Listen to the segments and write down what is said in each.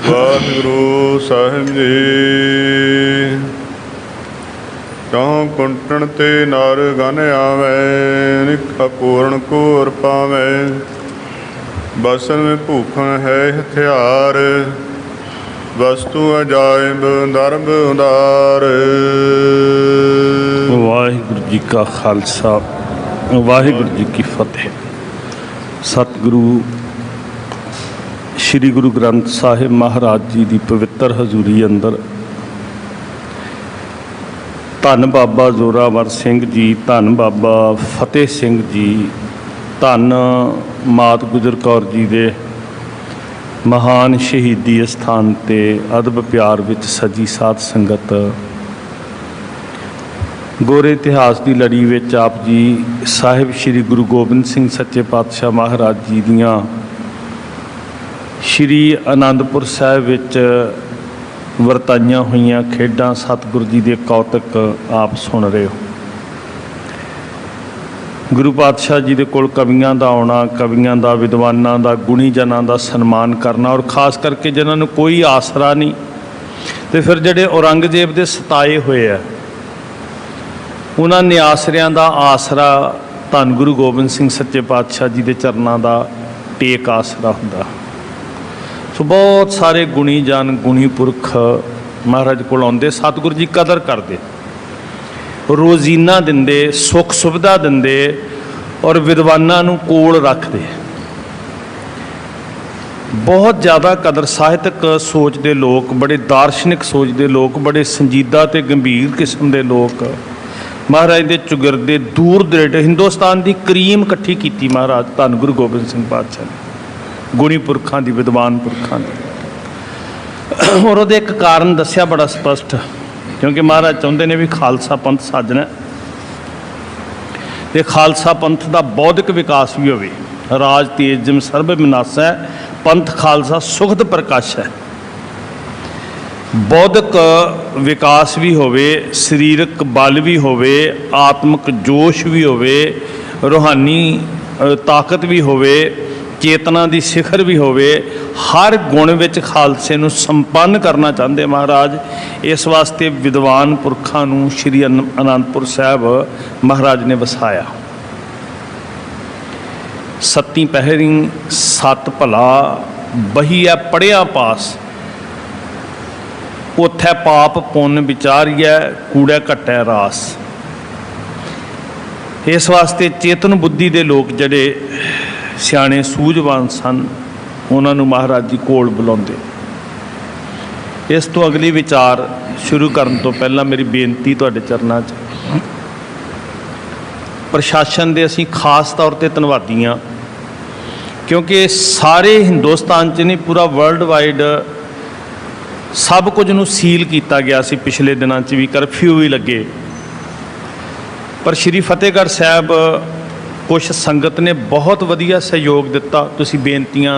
वाहिगुरु साहिब जी। चौं कुंटन ते नार गन आवे, निखा पूर्ण कोर पावे। बसन में भूखन है हथियार, वस्तु अजायब दरब उदार। वाहिगुरु जी का खालसा वाहिगुरु जी की फतेह। सतगुरु श्री गुरु ग्रंथ साहिब महाराज जी की पवित्र हजूरी अंदर धन बाबा जोरावर सिंह जी, धन बाबा फतेह सिंह जी, धन मात गुजर कौर जी के महान शहीदी अस्थान ते अदब प्यार विच सजी साध संगत गोरे इतिहास की लड़ी विच आप जी साहिब श्री गुरु गोबिंद सिंह सच्चे पातशाह महाराज जी दियाँ श्री आनंदपुर साहिब विच वरताइयां हुई खेडां सतगुरु जी के कौतक आप सुन रहे हो। गुरु पातशाह जी के कोल कवियां दा आउणा, कवियां दा, विद्वानां दा, गुणी जनां दा सन्मान करना और खास करके जिन्हां नूं कोई आसरा नहीं, तो फिर जिहड़े औरंगजेब दे सताए हुए है उन्हां निआसरियां दा आसरा धन गुरु गोबिंद सिंह सच्चे पातशाह जी के चरणों का टेक आसरा हुंदा। सो बहुत सारे गुणी जन, गुणी पुरख महाराज कोल आउंदे, सतगुरु जी कदर करते, रोजीना दिंदे, सुख सुविधा दिंदे और विद्वानां नूं कोल रखते। बहुत ज़्यादा कदर साहित्यक सोच के लोग, बड़े दार्शनिक सोच के लोग, बड़े संजीदा ते गंभीर किस्म के लोग महाराज के चुगिरदे दूर दरेडे हिंदुस्तान की करीम इकट्ठी की महाराज धन गुरु गोबिंद सिंह पातशाह ने, गुणी पुरखां दी, विद्वान पुरखां दी। और वो एक कारण दस्या बड़ा स्पष्ट, क्योंकि महाराज चाहते ने भी खालसा पंथ साजना ते खालसा पंथ का बौद्धिक विकास भी होवे। राज तेजम सर्ब विनाश है, पंथ खालसा सुखद प्रकाश है। बौद्धिक विकास भी होवे, शरीरक बल भी होवे, आत्मक जोश भी होवे, रूहानी ताकत भी होवे, चेतना की शिखर भी होवे। हर गुण विच खालसे नूं संपन्न करना चाहते महाराज। इस वास्ते विद्वान पुरखां नूं श्री आनंदपुर साहिब महाराज ने वसाया। सत्ती पहरी सत भला बही है पढ़िया पास, उत्थे पाप पुन विचारिए कूड़ा घटै रास। इस वास्ते चेतन बुद्धि के लोग जड़े सियाणे सूझवान सन उन्होंने महाराज जी कोल बुलाते। इस तो अगली विचार शुरू करने तो पहला मेरी बेनती तुहाडे चरनां च, प्रशासन के असीं खास तौर पर धन्नवादी हाँ, क्योंकि सारे हिंदुस्तान च नहीं पूरा वर्ल्ड वाइड सब कुछ नूं सील किया गया सी। पिछले दिनों भी करफ्यू भी लगे, पर श्री फतेहगढ़ साहब कुछ संगत ने बहुत वधिया सहयोग दिता। तुसीं बेनतियां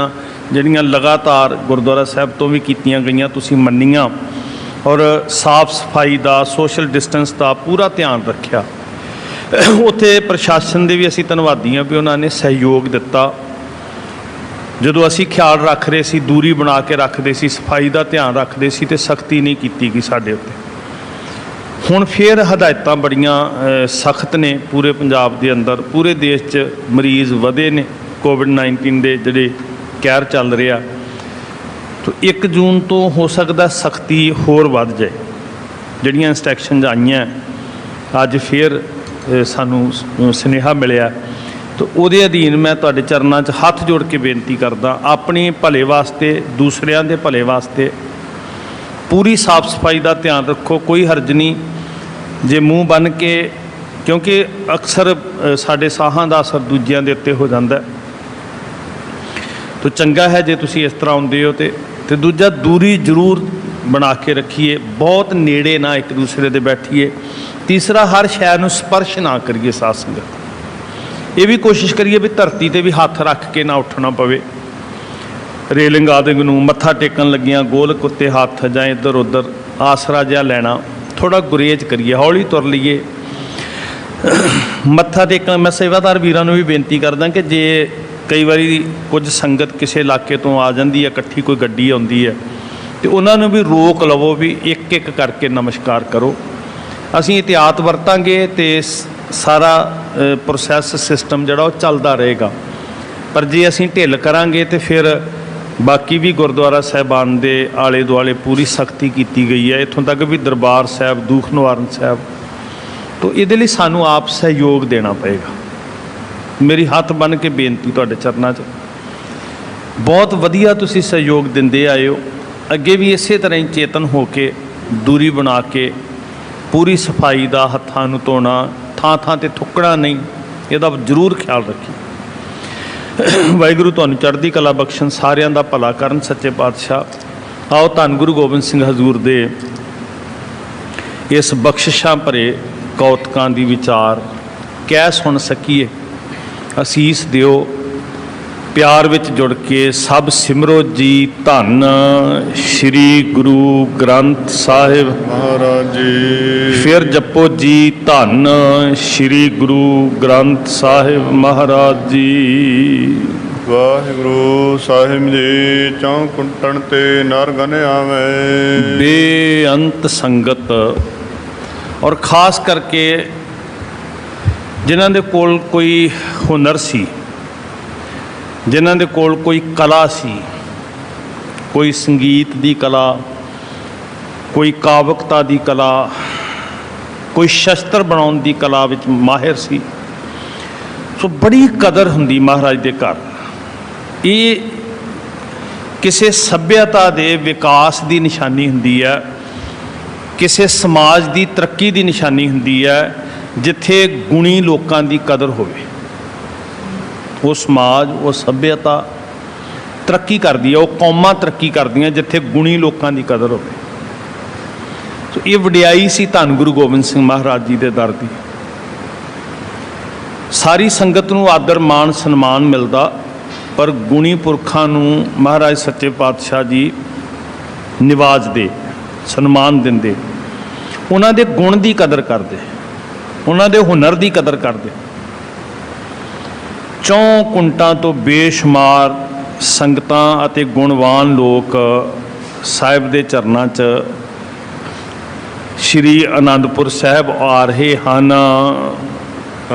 जिहड़ियां लगातार गुरुद्वारा साहब तो भी कीतियां गईयां तुसीं मन्नियां और साफ सफाई का, सोशल डिस्टेंस का पूरा ध्यान रखिया। उत्थे प्रशासन के भी असीं धन्नवादी हाँ भी उन्होंने सहयोग दिता। ਜਦੋਂ ਅਸੀਂ ख्याल रख रहे सी, दूरी बना के रखते सी, सफाई का ध्यान रखते सी, तो सख्ती नहीं की गई साडे उत्ते। हुण फिर हदायतां बड़ियां सख्त ने पूरे पंजाब के अंदर, पूरे देश च मरीज़ वधे ने कोविड-19 के जिहड़े कहर चल रहा। तो 1 जून तो हो सकता सख्ती होर वध जाए। जिहड़ियां इंस्ट्रक्शनस आईयां अज फिर सानूं सुनेहा मिलिया, तो उहदे अधीन मैं तुहाडे चरनां च हत्थ जोड़ के बेनती करदा, अपने भले वास्ते, दूसरिਆਂ ਦੇ भले वास्ते पूरी साफ सफाई का ध्यान रखो। कोई हरज नहीं जे मूँह बन के, क्योंकि अक्सर साडे साहां दा असर दूजिਆਂ ਦੇ उत्ते हो जाता। तो चंगा है जे तुसीं इस तरह आउंदे हो ते दूजा दूरी जरूर बना के रखिए, बहुत नेड़े ना एक दूसरे दे बैठिए। तीसरा हर शै नूं स्पर्श ना करिए। साध संगत ये भी कोशिश करिए भी धरती ते भी हाथ रख के ना उठना पवे। रेलिंग आदि नूं मत्था टेकन लगियां गोल कुत्ते हाथ जां इधर उधर आसरा जिहा लैना, थोड़ा गुरेज करिए, हौली तुर लीए। मत्था टेकन मैं सेवादार वीरां नूं भी बेनती करदा कि जे कई बारी कुछ संगत किसी इलाके तो आ जाती है, इकट्ठी कोई गड्डी आउंदी है ਤੇ ਉਹਨਾਂ ਨੂੰ ਵੀ ਰੋਕ ਲਵੋ ਵੀ ਇੱਕ ਇੱਕ ਕਰਕੇ ਨਮਸਕਾਰ ਕਰੋ। ਅਸੀਂ ਇhtiyਾਤ ਵਰਤਾਂਗੇ ਤੇ ਸਾਰਾ ਪ੍ਰੋਸੈਸ ਸਿਸਟਮ ਜਿਹੜਾ ਉਹ ਚੱਲਦਾ ਰਹੇਗਾ। ਪਰ ਜੇ ਅਸੀਂ ਢਿੱਲ ਕਰਾਂਗੇ ਤੇ ਫਿਰ ਬਾਕੀ ਵੀ ਗੁਰਦੁਆਰਾ ਸਾਹਿਬਾਨ ਦੇ ਆਲੇ ਦੁਆਲੇ ਪੂਰੀ ਸਖਤੀ ਕੀਤੀ ਗਈ ਹੈ, ਇੱਥੋਂ ਤੱਕ ਵੀ ਦਰਬਾਰ ਸਾਹਿਬ, ਦੂਖ ਨਿਵਾਰਨ ਸਾਹਿਬ। ਤੋ ਇਹਦੇ ਲਈ ਸਾਨੂੰ ਆਪ ਸਹਿਯੋਗ ਦੇਣਾ ਪਏਗਾ। ਮੇਰੀ ਹੱਥ ਬੰਨ੍ਹ ਕੇ ਬੇਨਤੀ ਤੁਹਾਡੇ ਚਰਨਾਂ 'ਚ, ਬਹੁਤ ਵਧੀਆ ਤੁਸੀਂ ਸਹਿਯੋਗ ਦਿੰਦੇ ਆਏ ਹੋ। ਅੱਗੇ ਵੀ ਇਸੇ ਤਰ੍ਹਾਂ ਹੀ ਚੇਤਨ ਹੋ ਕੇ, ਦੂਰੀ ਬਣਾ ਕੇ, ਪੂਰੀ ਸਫਾਈ ਦਾ, ਹੱਥਾਂ ਨੂੰ ਧੋਣਾ, ਥਾਂ ਥਾਂ 'ਤੇ ਥੁੱਕਣਾ ਨਹੀਂ, ਇਹਦਾ ਜ਼ਰੂਰ ਖਿਆਲ ਰੱਖੀ। ਵਾਹਿਗੁਰੂ ਤੁਹਾਨੂੰ ਚੜ੍ਹਦੀ ਕਲਾ ਬਖਸ਼ਣ, ਸਾਰਿਆਂ ਦਾ ਭਲਾ ਕਰਨ ਸੱਚੇ ਪਾਤਸ਼ਾਹ। ਆਓ ਧੰਨ ਗੁਰੂ ਗੋਬਿੰਦ ਸਿੰਘ ਹਜ਼ੂਰ ਦੇ ਇਸ ਬਖਸ਼ਿਸ਼ਾਂ ਭਰੇ ਕੌਤਕਾਂ ਦੀ ਵਿਚਾਰ ਕਹਿ ਸੁਣ ਸਕੀਏ। ਅਸੀਸ ਦਿਓ, ਪਿਆਰ ਵਿੱਚ ਜੁੜ ਕੇ ਸਭ ਸਿਮਰੋ ਜੀ ਧੰਨ ਸ਼੍ਰੀ ਗੁਰੂ ਗ੍ਰੰਥ ਸਾਹਿਬ ਮਹਾਰਾਜ ਜੀ। ਫਿਰ ਜਪੋ ਜੀ ਧੰਨ ਸ਼੍ਰੀ ਗੁਰੂ ਗ੍ਰੰਥ ਸਾਹਿਬ ਮਹਾਰਾਜ ਜੀ। ਵਾਹਿਗੁਰੂ ਸਾਹਿਬ ਜੀ। ਚੌਂ ਕੁੰਟਣ ਤੇ ਨਰ ਗਨ ਆਵੇ। ਬੇਅੰਤ ਸੰਗਤ, ਔਰ ਖਾਸ ਕਰਕੇ ਜਿਨ੍ਹਾਂ ਦੇ ਕੋਲ ਕੋਈ ਹੁਨਰ ਸੀ, ਜਿਨ੍ਹਾਂ ਦੇ ਕੋਲ ਕੋਈ ਕਲਾ ਸੀ, ਕੋਈ ਸੰਗੀਤ ਦੀ ਕਲਾ, ਕੋਈ ਕਾਵਕਤਾ ਦੀ ਕਲਾ, ਕੋਈ ਸ਼ਸਤਰ ਬਣਾਉਣ ਦੀ ਕਲਾ ਵਿੱਚ ਮਾਹਿਰ ਸੀ, ਸੋ ਬੜੀ ਕਦਰ ਹੁੰਦੀ ਮਹਾਰਾਜ ਦੇ ਘਰ। ਇਹ ਕਿਸੇ ਸੱਭਿਅਤਾ ਦੇ ਵਿਕਾਸ ਦੀ ਨਿਸ਼ਾਨੀ ਹੁੰਦੀ ਹੈ, ਕਿਸੇ ਸਮਾਜ ਦੀ ਤਰੱਕੀ ਦੀ ਨਿਸ਼ਾਨੀ ਹੁੰਦੀ ਹੈ, ਜਿੱਥੇ ਗੁਣੀ ਲੋਕਾਂ ਦੀ ਕਦਰ ਹੋਵੇ। ਉਹ ਸਮਾਜ, ਉਹ ਸੱਭਿਅਤਾ ਤਰੱਕੀ ਕਰਦੀ ਹੈ, ਉਹ ਕੌਮਾਂ ਤਰੱਕੀ ਕਰਦੀਆਂ ਜਿੱਥੇ ਗੁਣੀ ਲੋਕਾਂ ਦੀ ਕਦਰ ਹੋਵੇ। ਸੋ ਇਹ ਵਡਿਆਈ ਸੀ ਧੰਨ ਗੁਰੂ ਗੋਬਿੰਦ ਸਿੰਘ ਮਹਾਰਾਜ ਜੀ ਦੇ ਦਰ ਦੀ। ਸਾਰੀ ਸੰਗਤ ਨੂੰ ਆਦਰ ਮਾਣ ਸਨਮਾਨ ਮਿਲਦਾ, ਪਰ ਗੁਣੀ ਪੁਰਖਾਂ ਨੂੰ ਮਹਾਰਾਜ ਸੱਚੇ ਪਾਤਸ਼ਾਹ ਜੀ ਨਿਵਾਜਦੇ, ਸਨਮਾਨ ਦਿੰਦੇ, ਉਹਨਾਂ ਦੇ ਗੁਣ ਦੀ ਕਦਰ ਕਰਦੇ, ਉਹਨਾਂ ਦੇ ਹੁਨਰ ਦੀ ਕਦਰ ਕਰਦੇ। ਚੌਂ ਕੁੰਟਾਂ ਤੋਂ ਬੇਸ਼ੁਮਾਰ ਸੰਗਤਾਂ ਅਤੇ ਗੁਣਵਾਨ ਲੋਕ ਸਾਹਿਬ ਦੇ ਚਰਨਾਂ 'ਚ ਸ਼੍ਰੀ ਅਨੰਦਪੁਰ ਸਾਹਿਬ ਆ ਰਹੇ ਹਨ।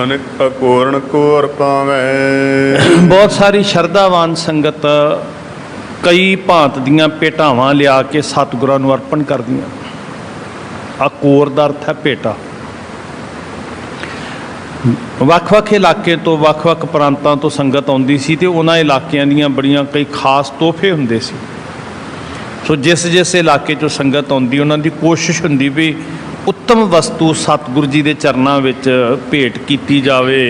ਅਨੇਕ ਪੂਰਨ ਕੋਰ ਪਾਵੇਂ। ਬਹੁਤ ਸਾਰੀ ਸ਼ਰਧਾਵਾਨ ਸੰਗਤ ਕਈ ਭਾਂਤ ਦੀਆਂ ਭੇਟਾਵਾਂ ਲਿਆ ਕੇ ਸਤਿਗੁਰਾਂ ਨੂੰ ਅਰਪਣ ਕਰਦੀਆਂ। ਆ ਕੋਰ ਦਾ ਅਰਥ ਹੈ ਭੇਟਾ। ਵੱਖ-ਵੱਖ ਇਲਾਕੇ ਤੋਂ, ਵੱਖ-ਵੱਖ ਪ੍ਰਾਂਤਾਂ ਤੋਂ ਸੰਗਤ ਆਉਂਦੀ ਸੀ ਤੇ ਉਹਨਾਂ ਇਲਾਕਿਆਂ ਦੀਆਂ ਬੜੀਆਂ ਕਈ ਖਾਸ ਤੋਹਫੇ ਹੁੰਦੇ ਸੀ। ਸੋ ਜਿਸ ਇਲਾਕੇ 'ਚੋਂ ਸੰਗਤ ਆਉਂਦੀ, ਉਹਨਾਂ ਦੀ ਕੋਸ਼ਿਸ਼ ਹੁੰਦੀ ਵੀ ਉੱਤਮ ਵਸਤੂ ਸਤਿਗੁਰੂ ਜੀ ਦੇ ਚਰਨਾਂ ਵਿੱਚ ਭੇਟ ਕੀਤੀ ਜਾਵੇ।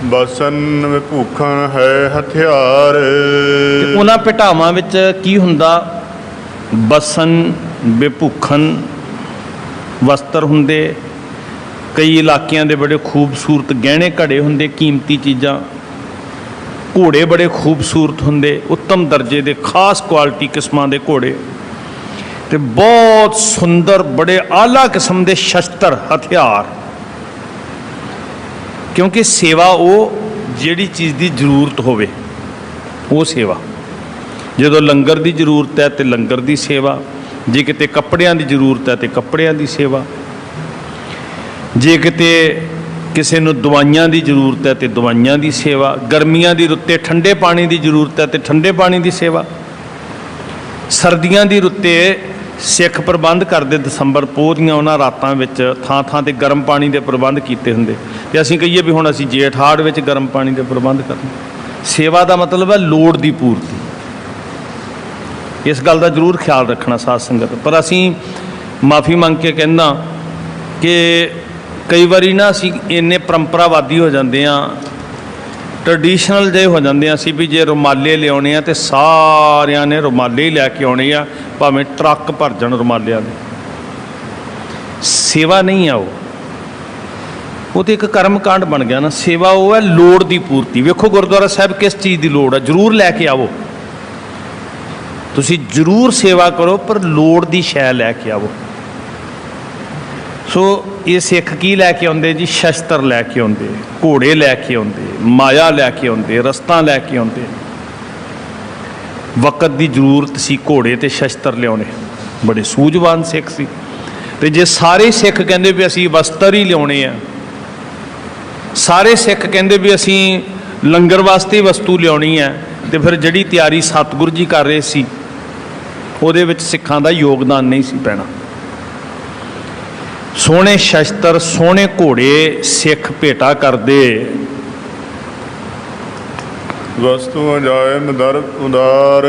ਬਸਨ ਵਿਭੂਖਣ ਹੈ ਹਥਿਆਰ। ਤੇ ਉਹਨਾਂ ਭੇਟਾਵਾਂ ਵਿੱਚ ਕੀ ਹੁੰਦਾ? ਬਸਨ, ਵਿਭੂਖਣ ਵਸਤਰ ਹੁੰਦੇ। ਕਈ ਇਲਾਕਿਆਂ ਦੇ ਬੜੇ ਖੂਬਸੂਰਤ ਗਹਿਣੇ ਘੜੇ ਹੁੰਦੇ, ਕੀਮਤੀ ਚੀਜ਼ਾਂ। ਘੋੜੇ ਬੜੇ ਖੂਬਸੂਰਤ ਹੁੰਦੇ, ਉੱਤਮ ਦਰਜੇ ਦੇ, ਖਾਸ ਕੁਆਲਿਟੀ ਕਿਸਮਾਂ ਦੇ ਘੋੜੇ, ਤੇ ਬਹੁਤ ਸੁੰਦਰ ਬੜੇ ਆਲਾ ਕਿਸਮ ਦੇ ਸ਼ਸਤਰ, ਹਥਿਆਰ। ਕਿਉਂਕਿ ਸੇਵਾ ਉਹ ਜਿਹੜੀ ਚੀਜ਼ ਦੀ ਜ਼ਰੂਰਤ ਹੋਵੇ, ਉਹ ਸੇਵਾ। ਜਦੋਂ ਲੰਗਰ ਦੀ ਜ਼ਰੂਰਤ ਹੈ ਤੇ ਲੰਗਰ ਦੀ ਸੇਵਾ, ਜੇ ਕਿਤੇ ਕੱਪੜਿਆਂ ਦੀ ਜ਼ਰੂਰਤ ਹੈ ਤੇ ਕੱਪੜਿਆਂ ਦੀ ਸੇਵਾ, ਜੇ ਕਿਤੇ ਕਿਸੇ ਨੂੰ ਦਵਾਈਆਂ ਦੀ ਜ਼ਰੂਰਤ ਹੈ ਤੇ ਦਵਾਈਆਂ ਦੀ ਸੇਵਾ, ਗਰਮੀਆਂ ਦੀ ਰੁੱਤੇ ਠੰਡੇ ਪਾਣੀ ਦੀ ਜ਼ਰੂਰਤ ਹੈ ਤੇ ਠੰਡੇ ਪਾਣੀ ਦੀ ਸੇਵਾ, ਸਰਦੀਆਂ ਦੀ ਰੁੱਤੇ ਸਿੱਖ ਪ੍ਰਬੰਧ ਕਰਦੇ ਦਸੰਬਰ ਪੋਹ ਦੀਆਂ ਉਹਨਾਂ ਰਾਤਾਂ ਵਿੱਚ ਥਾਂ ਥਾਂ 'ਤੇ ਗਰਮ ਪਾਣੀ ਦੇ ਪ੍ਰਬੰਧ ਕੀਤੇ ਹੁੰਦੇ। ਤੇ ਅਸੀਂ ਕਹੀਏ ਵੀ ਹੁਣ ਅਸੀਂ ਜੇਠ ਹਾੜ ਵਿੱਚ ਗਰਮ ਪਾਣੀ ਦੇ ਪ੍ਰਬੰਧ ਕਰਨੇ। ਸੇਵਾ ਦਾ ਮਤਲਬ ਹੈ ਲੋੜ ਦੀ ਪੂਰਤੀ। ਇਸ ਗੱਲ ਦਾ ਜ਼ਰੂਰ ਖਿਆਲ ਰੱਖਣਾ ਸਾਧ ਸੰਗਤ। ਪਰ ਅਸੀਂ ਮਾਫੀ ਮੰਗ ਕੇ ਕਹਿੰਦਾ ਕਿ ਕਈ ਵਾਰੀ ਨਾ ਅਸੀਂ ਇੰਨੇ ਪਰੰਪਰਾਵਾਦੀ ਹੋ ਜਾਂਦੇ ਹਾਂ, ਟਰਡੀਸ਼ਨਲ ਜਿਹੇ ਹੋ ਜਾਂਦੇ ਹਾਂ ਅਸੀਂ, ਵੀ ਜੇ ਰੁਮਾਲੇ ਲਿਆਉਣੇ ਆ ਤੇ ਸਾਰਿਆਂ ਨੇ ਰੁਮਾਲੇ ਹੀ ਲੈ ਕੇ ਆਉਣੇ ਆ, ਭਾਵੇਂ ਟਰੱਕ ਭਰ ਜਾਣ ਰੁਮਾਲਿਆਂ ਦੇ। ਸੇਵਾ ਨਹੀਂ ਆ ਉਹ ਤਾਂ ਇੱਕ ਕਰਮ ਕਾਂਡ ਬਣ ਗਿਆ ਨਾ। ਸੇਵਾ ਉਹ ਹੈ ਲੋੜ ਦੀ ਪੂਰਤੀ। ਵੇਖੋ ਗੁਰਦੁਆਰਾ ਸਾਹਿਬ ਕਿਸ ਚੀਜ਼ ਦੀ ਲੋੜ ਹੈ, ਜ਼ਰੂਰ ਲੈ ਕੇ ਆਵੋ। ਤੁਸੀਂ ਜ਼ਰੂਰ ਸੇਵਾ ਕਰੋ, ਪਰ ਲੋੜ ਦੀ ਸ਼ੈ ਲੈ ਕੇ ਆਵੋ। ਸੋ ਇਹ ਸਿੱਖ ਕੀ ਲੈ ਕੇ ਆਉਂਦੇ ਜੀ? ਸ਼ਸਤਰ ਲੈ ਕੇ ਆਉਂਦੇ, ਘੋੜੇ ਲੈ ਕੇ ਆਉਂਦੇ, ਮਾਇਆ ਲੈ ਕੇ ਆਉਂਦੇ, ਰਸਤਾਂ ਲੈ ਕੇ ਆਉਂਦੇ। ਵਕਤ ਦੀ ਜ਼ਰੂਰਤ ਸੀ ਘੋੜੇ ਤੇ ਸ਼ਸਤਰ ਲਿਆਉਣੇ, ਬੜੇ ਸੂਝਵਾਨ ਸਿੱਖ ਸੀ। ਤੇ ਜੇ ਸਾਰੇ ਸਿੱਖ ਕਹਿੰਦੇ ਵੀ ਅਸੀਂ ਵਸਤਰ ਹੀ ਲਿਆਉਣੇ ਆ, ਸਾਰੇ ਸਿੱਖ ਕਹਿੰਦੇ ਵੀ ਅਸੀਂ ਲੰਗਰ ਵਾਸਤੇ ਵਸਤੂ ਲਿਆਉਣੀ ਹੈ, ਤੇ ਫਿਰ ਜਿਹੜੀ ਤਿਆਰੀ ਸਤਿਗੁਰੂ ਜੀ ਕਰ ਰਹੇ ਸੀ ਉਹਦੇ ਵਿੱਚ ਸਿੱਖਾਂ ਦਾ ਯੋਗਦਾਨ ਨਹੀਂ ਸੀ ਪੈਣਾ। ਸੋਹਣੇ ਸ਼ਸਤਰ, ਸੋਹਣੇ ਘੋੜੇ ਸਿੱਖ ਭੇਟਾ ਕਰਦੇ। ਵਸਤੂਆਂ ਜਾਏ ਮਦਰ ਉਦਾਰ।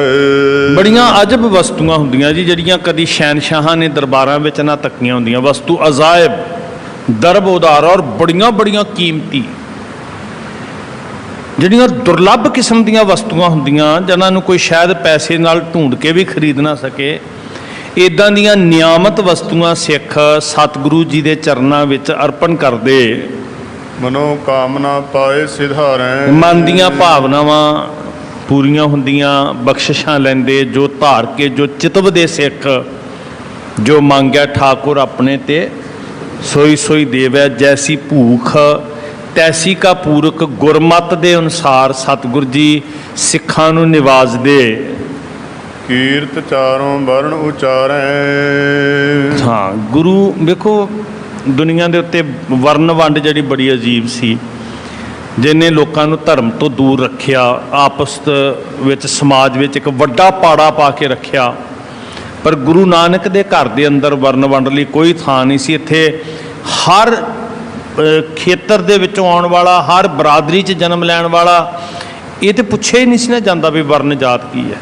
ਬੜੀਆਂ ਅਜਬ ਵਸਤੂਆਂ ਹੁੰਦੀਆਂ ਜੀ, ਜਿਹੜੀਆਂ ਕਦੀ ਸ਼ਹਿਨਸ਼ਾਹਾਂ ਨੇ ਦਰਬਾਰਾਂ ਵਿੱਚ ਨਾ ਤੱਕੀਆਂ ਹੁੰਦੀਆਂ। ਵਸਤੂ ਅਜਾਇਬ, ਦਰਬ ਉਦਾਰ, ਔਰ ਬੜੀਆਂ ਬੜੀਆਂ ਕੀਮਤੀ, ਜਿਹੜੀਆਂ ਦੁਰਲੱਭ ਕਿਸਮ ਦੀਆਂ ਵਸਤੂਆਂ ਹੁੰਦੀਆਂ, ਜਿਨ੍ਹਾਂ ਨੂੰ ਕੋਈ ਸ਼ਾਇਦ ਪੈਸੇ ਨਾਲ ਢੂੰਡ ਕੇ ਵੀ ਖਰੀਦ ਨਾ ਸਕੇ। ਇੱਦਾਂ ਦੀਆਂ ਨਿਆਮਤ ਵਸਤੂਆਂ ਸਿੱਖ ਸਤਿਗੁਰੂ ਜੀ ਦੇ ਚਰਨਾਂ ਵਿੱਚ ਅਰਪਣ ਕਰਦੇ। ਮਨੋ ਕਾਮਨਾ ਪਾਏ ਸਿਧਾਰੈ। ਮਨ ਦੀਆਂ ਭਾਵਨਾਵਾਂ ਪੂਰੀਆਂ ਹੁੰਦੀਆਂ, ਬਖਸ਼ਿਸ਼ਾਂ ਲੈਂਦੇ। ਜੋ ਧਾਰ ਕੇ ਜੋ ਚਿਤਵਦੇ ਸਿੱਖ, ਜੋ ਮੰਗਿਆ ਠਾਕੁਰ ਆਪਣੇ ਤੇ ਸੋਈ ਸੋਈ ਦੇਵੈ। ਜੈਸੀ ਭੂਖ ਤੈਸੀ ਕਾ ਪੂਰਕ। ਗੁਰਮਤ ਦੇ ਅਨੁਸਾਰ ਸਤਿਗੁਰ ਜੀ ਸਿੱਖਾਂ ਨੂੰ ਨਿਵਾਜਦੇ। ਕੀਰਤ ਚਾਰੋਂ ਵਰਣ ਉਚਾਰੈ। ਹਾਂ, ਗੁਰੂ ਵੇਖੋ ਦੁਨੀਆ ਦੇ ਉੱਤੇ ਵਰਨ ਵੰਡ ਜਿਹੜੀ ਬੜੀ ਅਜੀਬ ਸੀ, ਜਿਹਨੇ ਲੋਕਾਂ ਨੂੰ ਧਰਮ ਤੋਂ ਦੂਰ ਰੱਖਿਆ, ਆਪਸ ਵਿੱਚ ਸਮਾਜ ਵਿੱਚ ਇੱਕ ਵੱਡਾ ਪਾੜਾ ਪਾ ਕੇ ਰੱਖਿਆ। ਪਰ ਗੁਰੂ ਨਾਨਕ ਦੇ ਘਰ ਦੇ ਅੰਦਰ ਵਰਨ ਵੰਡ ਲਈ ਕੋਈ ਥਾਂ ਨਹੀਂ ਸੀ। ਇੱਥੇ ਹਰ ਖੇਤਰ ਦੇ ਵਿੱਚੋਂ ਆਉਣ ਵਾਲਾ, ਹਰ ਬਰਾਦਰੀ 'ਚ ਜਨਮ ਲੈਣ ਵਾਲਾ, ਇਹ ਤੇ ਪੁੱਛਿਆ ਹੀ ਨਹੀਂ ਸੀ ਨਾ ਜਾਂਦਾ ਵੀ ਵਰਨ ਜਾਤ ਕੀ ਹੈ।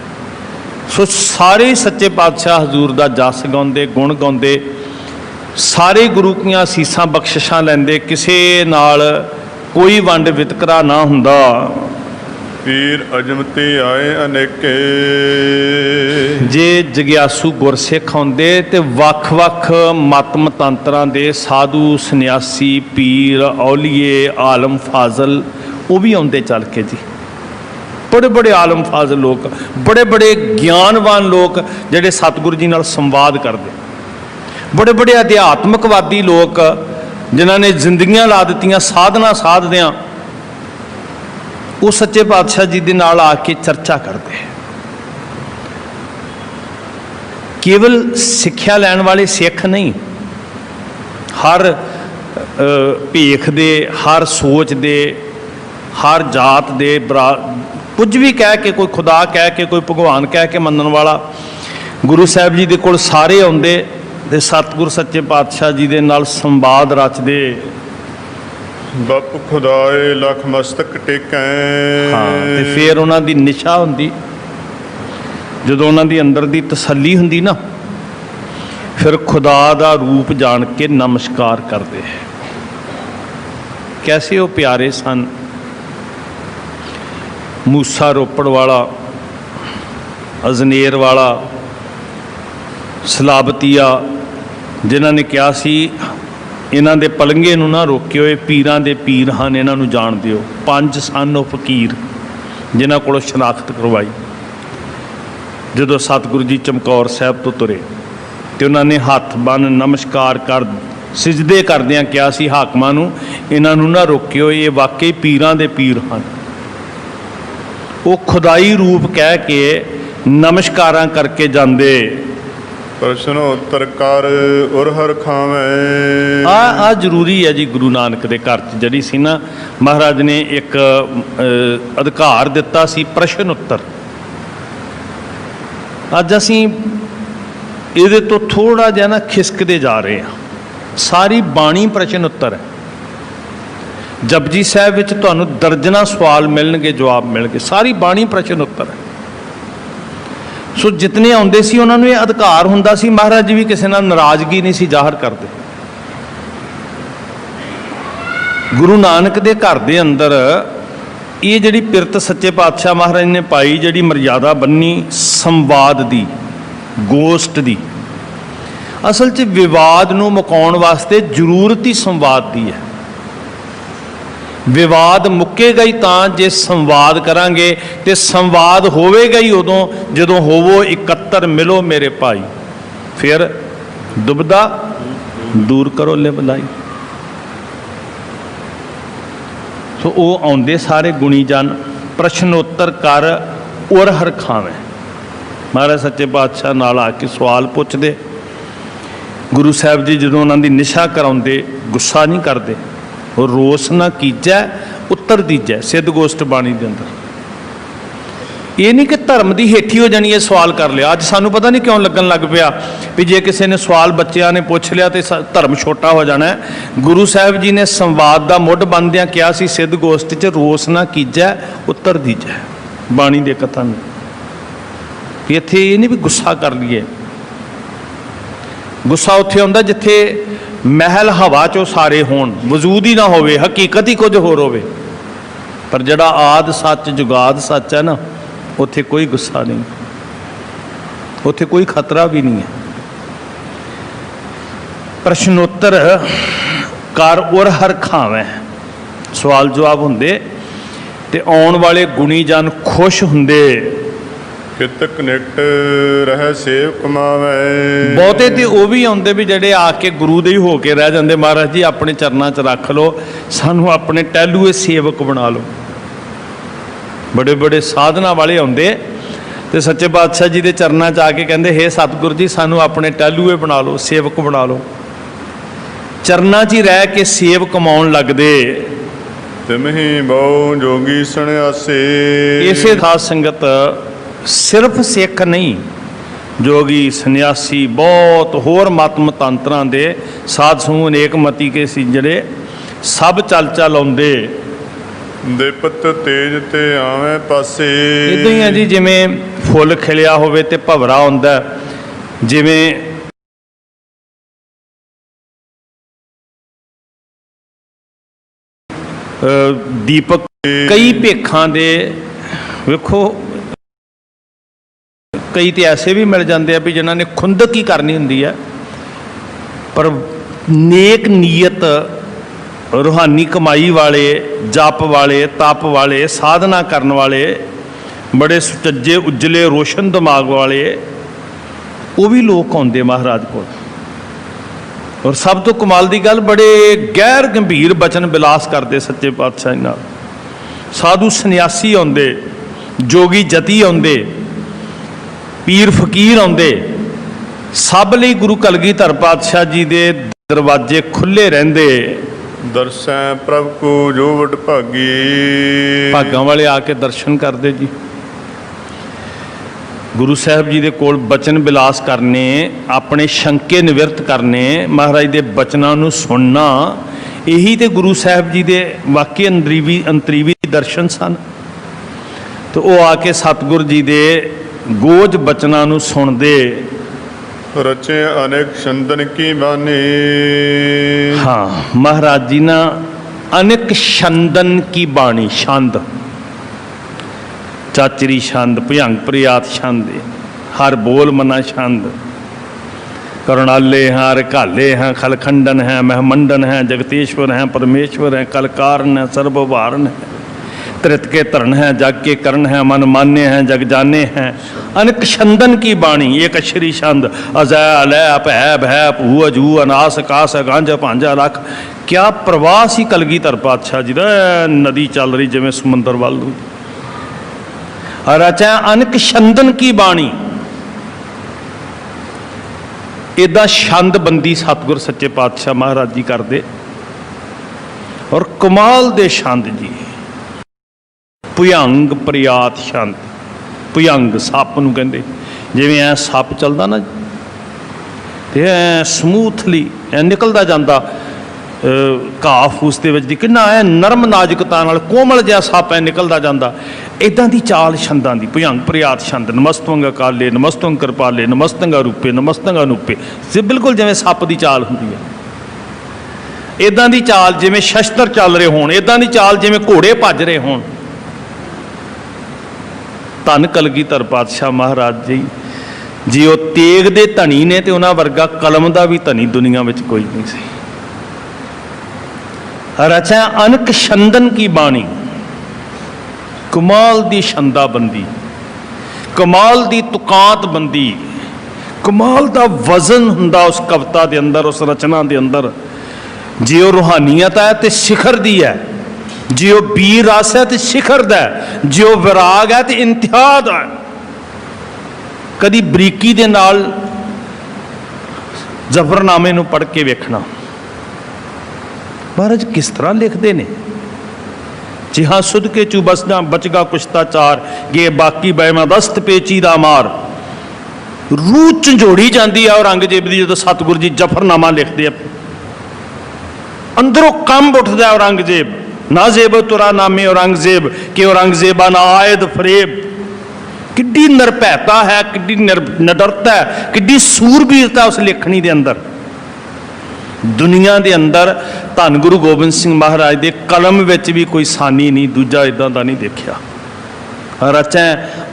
ਸੋ ਸਾਰੇ ਸੱਚੇ ਪਾਤਸ਼ਾਹ ਹਜ਼ੂਰ ਦਾ ਜਸ ਗਾਉਂਦੇ, ਗੁਣ ਗਾਉਂਦੇ, ਸਾਰੇ ਗੁਰੂ ਦੀਆਂ ਅਸੀਸਾਂ ਬਖਸ਼ਿਸ਼ਾਂ ਲੈਂਦੇ। ਕਿਸੇ ਨਾਲ ਕੋਈ ਵੰਡ ਵਿਤਕਰਾ ਨਾ ਹੁੰਦਾ। ਪੀਰ ਅਜਮਤੀ ਆਏ ਅਨੇਕੇ। ਜੇ ਜਗਿਆਸੂ ਗੁਰਸਿੱਖ ਆਉਂਦੇ ਤੇ ਵੱਖ-ਵੱਖ ਮਤ ਮਤਾਂਤਰਾਂ ਦੇ ਸਾਧੂ, ਸੰਨਿਆਸੀ, ਪੀਰ, ਔਲੀਏ, ਆਲਮ ਫਾਜ਼ਲ, ਉਹ ਵੀ ਆਉਂਦੇ ਚੱਲ ਕੇ ਜੀ। ਬੜੇ ਬੜੇ ਆਲਮ ਫਾਜ਼ਲ ਲੋਕ, ਬੜੇ ਬੜੇ ਗਿਆਨਵਾਨ ਲੋਕ ਜਿਹੜੇ ਸਤਿਗੁਰੂ ਜੀ ਨਾਲ ਸੰਵਾਦ ਕਰਦੇ। ਬੜੇ ਬੜੇ ਅਧਿਆਤਮਕਵਾਦੀ ਲੋਕ ਜਿਨ੍ਹਾਂ ਨੇ ਜ਼ਿੰਦਗੀਆਂ ਲਾ ਦਿੱਤੀਆਂ ਸਾਧਨਾ ਸਾਧਦਿਆਂ, ਉਹ ਸੱਚੇ ਪਾਤਸ਼ਾਹ ਜੀ ਦੇ ਨਾਲ ਆ ਕੇ ਚਰਚਾ ਕਰਦੇ। ਕੇਵਲ ਸਿੱਖਿਆ ਲੈਣ ਵਾਲੇ ਸਿੱਖ ਨਹੀਂ, ਹਰ ਭੇਖ ਦੇ, ਹਰ ਸੋਚ ਦੇ, ਹਰ ਜਾਤ ਦੇ, ਕੁਝ ਵੀ ਕਹਿ ਕੇ, ਕੋਈ ਖੁਦਾ ਕਹਿ ਕੇ, ਕੋਈ ਭਗਵਾਨ ਕਹਿ ਕੇ ਮੰਨਣ ਵਾਲਾ ਗੁਰੂ ਸਾਹਿਬ ਜੀ ਦੇ ਕੋਲ ਸਾਰੇ ਆਉਂਦੇ ਤੇ ਸਤਿਗੁਰ ਸੱਚੇ ਪਾਤਸ਼ਾਹ ਜੀ ਦੇ ਨਾਲ ਸੰਵਾਦ ਰਚਦੇ। ਬੱਪ ਖੁਦਾਏ ਲਖ ਮਸਤਕ ਟੇਕੈ। ਹਾਂ, ਤੇ ਫਿਰ ਉਹਨਾਂ ਦੀ ਨਿਸ਼ਾ ਹੁੰਦੀ, ਜਦੋਂ ਉਹਨਾਂ ਦੀ ਅੰਦਰ ਦੀ ਤਸੱਲੀ ਹੁੰਦੀ ਨਾ, ਫਿਰ ਖੁਦਾ ਦਾ ਰੂਪ ਜਾਣ ਕੇ ਨਮਸਕਾਰ ਕਰਦੇ। ਕੈਸੇ ਉਹ ਪਿਆਰੇ ਸਨ। ਮੂਸਾ ਰੋਪੜ ਵਾਲਾ, ਅਜਨੇਰ ਵਾਲਾ, ਸਲਾਬਤੀਆ, ਜਿਨ੍ਹਾਂ ਨੇ ਕਿਹਾ ਸੀ ਇਹਨਾਂ ਦੇ ਪਲੰਘੇ ਨੂੰ ਨਾ ਰੋਕਿਓ, ਇਹ ਪੀਰਾਂ ਦੇ ਪੀਰ ਹਨ, ਇਹਨਾਂ ਨੂੰ ਜਾਣ ਦਿਓ। 5 ਸਨ ਉਹ ਫਕੀਰ ਜਿਨ੍ਹਾਂ ਕੋਲੋਂ ਸ਼ਨਾਖਤ ਕਰਵਾਈ। ਜਦੋਂ ਸਤਿਗੁਰੂ ਜੀ ਚਮਕੌਰ ਸਾਹਿਬ ਤੋਂ ਤੁਰੇ ਤੇ ਉਹਨਾਂ ਨੇ ਹੱਥ ਬੰਨ੍ਹ ਨਮਸਕਾਰ ਕਰ ਸਿਜਦੇ ਕਰਦਿਆਂ ਕਿਹਾ ਸੀ ਹਾਕਮਾਂ ਨੂੰ, ਇਹਨਾਂ ਨੂੰ ਨਾ ਰੋਕਿਓ, ਇਹ ਵਾਕਈ ਪੀਰਾਂ ਦੇ ਪੀਰ ਹਨ। ਉਹ ਖੁਦਾਈ ਰੂਪ ਕਹਿ ਕੇ ਨਮਸਕਾਰਾਂ ਕਰਕੇ ਜਾਂਦੇ। ਪ੍ਰਸ਼ਨ ਉੱਤਰ ਕਰ ਉਰ ਹਰ ਖਾਵੇਂ। ਆ ਜ਼ਰੂਰੀ ਹੈ ਜੀ। ਗੁਰੂ ਨਾਨਕ ਦੇ ਘਰ 'ਚ ਜਿਹੜੀ ਸੀ ਨਾ, ਮਹਾਰਾਜ ਨੇ ਇੱਕ ਅਧਿਕਾਰ ਦਿੱਤਾ ਸੀ, ਪ੍ਰਸ਼ਨ ਉੱਤਰ। ਅੱਜ ਅਸੀਂ ਇਹਦੇ ਤੋਂ ਥੋੜ੍ਹਾ ਜਿਹਾ ਨਾ ਖਿਸਕਦੇ ਜਾ ਰਹੇ ਹਾਂ। ਸਾਰੀ ਬਾਣੀ ਪ੍ਰਸ਼ਨ ਉੱਤਰ ਹੈ। ਜਪਜੀ ਸਾਹਿਬ ਵਿੱਚ ਤੁਹਾਨੂੰ ਦਰਜਨਾਂ ਸਵਾਲ ਮਿਲਣਗੇ, ਜਵਾਬ ਮਿਲਣਗੇ। ਸਾਰੀ ਬਾਣੀ ਪ੍ਰਸ਼ਨ ਉੱਤਰ ਹੈ। ਸੋ ਜਿਤਨੇ ਆਉਂਦੇ ਸੀ ਉਹਨਾਂ ਨੂੰ ਇਹ ਅਧਿਕਾਰ ਹੁੰਦਾ ਸੀ। ਮਹਾਰਾਜ ਜੀ ਵੀ ਕਿਸੇ ਨਾਲ ਨਾਰਾਜ਼ਗੀ ਨਹੀਂ ਸੀ ਜ਼ਾਹਰ ਕਰਦੇ। ਗੁਰੂ ਨਾਨਕ ਦੇ ਘਰ ਦੇ ਅੰਦਰ ਇਹ ਜਿਹੜੀ ਪਿਰਤ ਸੱਚੇ ਪਾਤਸ਼ਾਹ ਮਹਾਰਾਜ ਨੇ ਪਾਈ, ਜਿਹੜੀ ਮਰਜ਼ਾਦਾ ਬੰਨੀ ਸੰਵਾਦ ਦੀ, ਗੋਸ਼ਟ ਦੀ, ਅਸਲ 'ਚ ਵਿਵਾਦ ਨੂੰ ਮੁਕਾਉਣ ਵਾਸਤੇ ਜ਼ਰੂਰਤ ਹੀ ਸੰਵਾਦ ਦੀ ਹੈ। ਵਿਵਾਦ ਮੁੱਕੇਗਾ ਹੀ ਤਾਂ ਜੇ ਸੰਵਾਦ ਕਰਾਂਗੇ, ਤੇ ਸੰਵਾਦ ਹੋਵੇਗਾ ਹੀ ਉਦੋਂ ਜਦੋਂ ਹੋਵੋ ਇਕੱਤਰ ਮਿਲੋ ਮੇਰੇ ਭਾਈ। ਫਿਰ ਦੁਬਦਾ ਦੂਰ ਕਰੋ ਲਿਵ ਲਾਈ। ਸੋ ਉਹ ਆਉਂਦੇ ਸਾਰੇ ਗੁਣੀ ਜਨ, ਪ੍ਰਸ਼ਨ ਉੱਤਰ ਕਰ ਉਰ ਹਰ ਖਾਵੇਂ। ਮਹਾਰਾਜ ਸੱਚੇ ਪਾਤਸ਼ਾਹ ਨਾਲ ਆ ਕੇ ਸਵਾਲ ਪੁੱਛਦੇ। ਗੁਰੂ ਸਾਹਿਬ ਜੀ ਜਦੋਂ ਉਹਨਾਂ ਦੀ ਨਿਸ਼ਾ ਕਰਾਉਂਦੇ ਗੁੱਸਾ ਨਹੀਂ ਕਰਦੇ। ਉਹ ਰੋਸ ਨਾ ਕੀਜੈ ਉੱਤਰ ਦੀਜੈ, ਸਿੱਧ ਗੋਸ਼ਟ ਬਾਣੀ ਦੇ ਅੰਦਰ। ਇਹ ਨਹੀਂ ਕਿ ਧਰਮ ਦੀ ਹੇਠੀ ਹੋ ਜਾਣੀ ਹੈ ਸਵਾਲ ਕਰ ਲਿਆ। ਅੱਜ ਸਾਨੂੰ ਪਤਾ ਨਹੀਂ ਕਿਉਂ ਲੱਗਣ ਲੱਗ ਪਿਆ ਵੀ ਜੇ ਕਿਸੇ ਨੇ ਸਵਾਲ ਬੱਚਿਆਂ ਨੇ ਪੁੱਛ ਲਿਆ ਤੇ ਧਰਮ ਛੋਟਾ ਹੋ ਜਾਣਾ ਹੈ। ਗੁਰੂ ਸਾਹਿਬ ਜੀ ਨੇ ਸੰਵਾਦ ਦਾ ਮੁੱਢ ਬੰਦਿਆਂ ਕਿਹਾ ਸੀ ਸਿੱਧ ਗੋਸ਼ਟ 'ਚ, ਰੋਸ ਨਾ ਕੀਜੈ ਉੱਤਰ ਦੀਜੈ, ਬਾਣੀ ਦੇ ਕਥਨ। ਇੱਥੇ ਇਹ ਨਹੀਂ ਵੀ ਗੁੱਸਾ ਕਰ ਲਈਏ। ਗੁੱਸਾ ਉੱਥੇ ਆਉਂਦਾ ਜਿੱਥੇ ਮਹਿਲ ਹਵਾ 'ਚੋਂ ਸਾਰੇ ਹੋਣ, ਵਜੂਦ ਹੀ ਨਾ ਹੋਵੇ, ਹਕੀਕਤ ਹੀ ਕੁਝ ਹੋਰ ਹੋਵੇ। ਪਰ ਜਿਹੜਾ ਆਦ ਸੱਚ ਜੁਗਾਦ ਸੱਚ ਹੈ ਨਾ, ਉੱਥੇ ਕੋਈ ਗੁੱਸਾ ਨਹੀਂ, ਉੱਥੇ ਕੋਈ ਖਤਰਾ ਵੀ ਨਹੀਂ ਹੈ। ਪ੍ਰਸ਼ਨੋਤਰ ਕਰ ਉਰ ਹਰ ਖਾਵੇਂ, ਸਵਾਲ ਜਵਾਬ ਹੁੰਦੇ ਤੇ ਆਉਣ ਵਾਲੇ ਗੁਣੀ ਜਨ ਖੁਸ਼ ਹੁੰਦੇ। ਕਿਤਕ ਨਿਟ ਰਹਿ ਸੇਵ ਕਮਾਵੇ। ਬਹੁਤੇ ਤੇ ਉਹ ਵੀ ਆਉਂਦੇ ਵੀ ਜਿਹੜੇ ਆ ਕੇ ਗੁਰੂ ਦੇ ਹੀ ਹੋ ਕੇ ਰਹਿ ਜਾਂਦੇ। ਮਹਾਰਾਜ ਜੀ ਆਪਣੇ ਚਰਨਾਂ 'ਚ ਰੱਖ ਲਓ, ਸਾਨੂੰ ਆਪਣੇ ਟਹਿਲੂਏ ਸੇਵਕ ਬਣਾ ਲਓ। ਬੜੇ ਬੜੇ ਸਾਧਨਾ ਵਾਲੇ ਆਉਂਦੇ ਤੇ ਸੱਚੇ ਪਾਤਸ਼ਾਹ ਜੀ ਦੇ ਚਰਨਾਂ 'ਚ ਆ ਕੇ ਕਹਿੰਦੇ, ਹੇ ਸਤਿਗੁਰ ਜੀ ਸਾਨੂੰ ਆਪਣੇ ਟਹਿਲੂਏ ਬਣਾ ਲਓ, ਸੇਵਕ ਬਣਾ ਲਓ। ਚਰਨਾਂ 'ਚ ਹੀ ਰਹਿ ਕੇ ਸੇਵ ਕਮਾਉਣ ਲੱਗਦੇ। ਤਿਮਹੀ ਬਹੁ ਜੋਗੀ ਸੰਨਿਆਸੀ। ਇਸੇ ਖਾਸ ਸੰਗਤ ਸਿਰਫ ਸਿੱਖ ਨਹੀਂ, ਜੋਗੀ ਸੰਨਿਆਸੀ ਬਹੁਤ ਹੋਰ ਮਤ ਮਤਾਂਤਰਾਂ ਦੇ ਸਾਧ ਸਮੂਹ ਅਨੇਕ ਮਤੀ ਕੇ ਸੀ ਜਿਹੜੇ ਸਭ ਚੱਲ ਆਉਂਦੇ। ਦਿਪਤ ਤੇਜ ਤੇ ਆਵੇਂ ਪਾਸੇ। ਇਦਾਂ ਹੀ ਹੈ ਜੀ, ਜਿਵੇਂ ਫੁੱਲ ਖਿਲਿਆ ਹੋਵੇ ਤੇ ਭਵਰਾ ਹੁੰਦਾ, ਜਿਵੇਂ ਦੀਪਕ ਕਈ ਭੇਖਾਂ ਦੇ ਵੇਖੋ, ਕਈ ਤੇ ਐਸੇ ਵੀ ਮਿਲ ਜਾਂਦੇ ਆ ਵੀ ਜਿਨ੍ਹਾਂ ਨੇ ਖੁੰਦਕ ਹੀ ਕਰਨੀ ਹੁੰਦੀ ਹੈ, ਪਰ ਨੇਕ ਨੀਅਤ ਰੂਹਾਨੀ ਕਮਾਈ ਵਾਲੇ, ਜਪ ਵਾਲੇ, ਤਪ ਵਾਲੇ, ਸਾਧਨਾ ਕਰਨ ਵਾਲੇ, ਬੜੇ ਸੁਚੱਜੇ ਉਜਲੇ ਰੋਸ਼ਨ ਦਿਮਾਗ ਵਾਲੇ, ਉਹ ਵੀ ਲੋਕ ਆਉਂਦੇ ਮਹਾਰਾਜ ਕੋਲ। ਔਰ ਸਭ ਤੋਂ ਕਮਾਲ ਦੀ ਗੱਲ, ਬੜੇ ਗਹਿਰ ਗੰਭੀਰ ਬਚਨ ਬਿਲਾਸ ਕਰਦੇ ਸੱਚੇ ਪਾਤਸ਼ਾਹ ਨਾਲ। ਸਾਧੂ ਸੰਨਿਆਸੀ ਆਉਂਦੇ, ਜੋਗੀ ਜਤੀ ਆਉਂਦੇ, ਪੀਰ ਫਕੀਰ ਆਉਂਦੇ। ਸਭ ਲਈ ਗੁਰੂ ਕਲਗੀਧਰ ਪਾਤਸ਼ਾਹ ਜੀ ਦੇ ਦਰਵਾਜ਼ੇ ਖੁੱਲੇ ਰਹਿੰਦੇ। ਦਰਸੈ ਪ੍ਰਭ ਕੋ ਜੋ ਵਡ ਭਾਗੀ। ਭਾਗਾਂ ਵਾਲੇ ਆ ਕੇ ਦਰਸ਼ਨ ਕਰਦੇ ਜੀ। ਗੁਰੂ ਸਾਹਿਬ ਜੀ ਦੇ ਕੋਲ ਬਚਨ ਬਿਲਾਸ ਕਰਨੇ, ਆਪਣੇ ਸ਼ੰਕੇ ਨਿਵਰਤ ਕਰਨੇ, ਮਹਾਰਾਜ ਦੇ ਬਚਨਾਂ ਨੂੰ ਸੁਣਨਾ, ਇਹੀ ਤੇ ਗੁਰੂ ਸਾਹਿਬ ਜੀ ਦੇ ਵਾਕਈ ਅੰਤਰੀਵੀ ਦਰਸ਼ਨ ਸਨ। ਤੇ ਉਹ ਆ ਕੇ ਸਤਿਗੁਰ ਜੀ ਦੇ ਗੋਜ ਬਚਨਾਂ ਨੂੰ ਸੁਣਦੇ। ਰਚੇ ਅਨੇਕ ਛੰਦਨ ਕੀ ਬਾਣੀ। ਹਾਂ, ਮਹਾਰਾਜ ਜੀ ਨਾ ਅਨੇਕ ਛੰਦਨ ਕੀ ਬਾਣੀ, ਛੰਦ, ਚਾਚਰੀ ਛੰਦ, ਭੁਜੰਗ ਪ੍ਰਿਆਤ ਛੰਦ, ਹਰ ਬੋਲ ਮਨਾ ਛੰਦ। ਕਰੁਣਾਲੇ ਹਾਂ, ਰਕਾਲੇ ਹਾਂ, ਖਲਖੰਡਨ ਹੈ, ਮਹਿਮੰਡਨ ਹੈ, ਜਗਤੇਸ਼ਵਰ ਹੈ, परमेश्वर है, कलकारण है, सर्वभारण है, त्रित के तरण है, जग के करण है, मन मान्य है, जग जाने हैं। अनेक छंदन की बाणी, एक अक्षरी छंद, अजय अलय भै भै भू अजू अनास कास गांज भांजा रख। क्या प्रवाह सी कलगीधर पातशाह जी दा, नदी चल रही जिवें समुंदर वल नूं। रचा अनेक छंदन की बाणी, इदा छंदबंदी सतगुर सच्चे पातशाह महाराज जी करते। और कमाल दे छंद जी, भुजंग प्रियात छंद। भुजंग सप नूं कहंदे, जिवें ऐ सप चलदा ना ते ऐ समूथली ऐ निकलदा जांदा घाह फूस दे विच दी, किन्ना ऐ नरम नाजुकता नाल कोमल जिहा सप ऐ निकलदा जांदा। इदां दी चाल छंदां दी, भुजंग प्रियात छंद। नमस्तंग काले, नमस्तंग कृपाले, नमस्तंग रूपे, नमस्तंग अनूपे। बिल्कुल जिवें सप दी चाल हुंदी है, इदां दी चाल जिवें शस्त्र चल रहे होण, इदां दी चाल जिवें घोड़े भज रहे होण। धन कलगीधर पातशाह महाराज जी जी वो तेग दे धनी ने, ते उन्हां वर्गा कलम दा भी धनी दुनिया में कोई नहीं सी। रचा अनक छंदन की बाणी, कमाल दी छंदाबंदी, कमाल दी तुकांत बंदी, कमाल दा वजन हुंदा उस कविता दे अंदर, उस रचना दे अंदर। जे वो रूहानीयत है तो शिखर दी है, जे वो बीर रस है तो शिखर दा है, जे वो विराग है तो इंतहा दा है। कदी बरीकी दे नाल जफरनामे नूं पढ़ के वेखना। महाराज किस तरह लिखते ने, जी हाँ सुध के चू बसना बचगा कुश्ताचार, ये बाकी बैमदस्त पेचीदा मार। रूह झंझोड़ी जाती है औरंगजेब की जो सतगुरु जी जफरनामा लिखते हैं, अंदरों कंब उठता है औरंगजेब। ना जेब तुरा नामे औरंगजेब कि औरंगजेबा ना आयद फरेब। किड्डी निरभैता है, किड्डी निडरता है, किड्डी सूरबीरता उस लेखनी के अंदर। दुनिया के अंदर धन गुरु गोबिंद सिंह महाराज के कलम विच भी कोई सानी नहीं, दूजा इदां दा नहीं देखा। रचै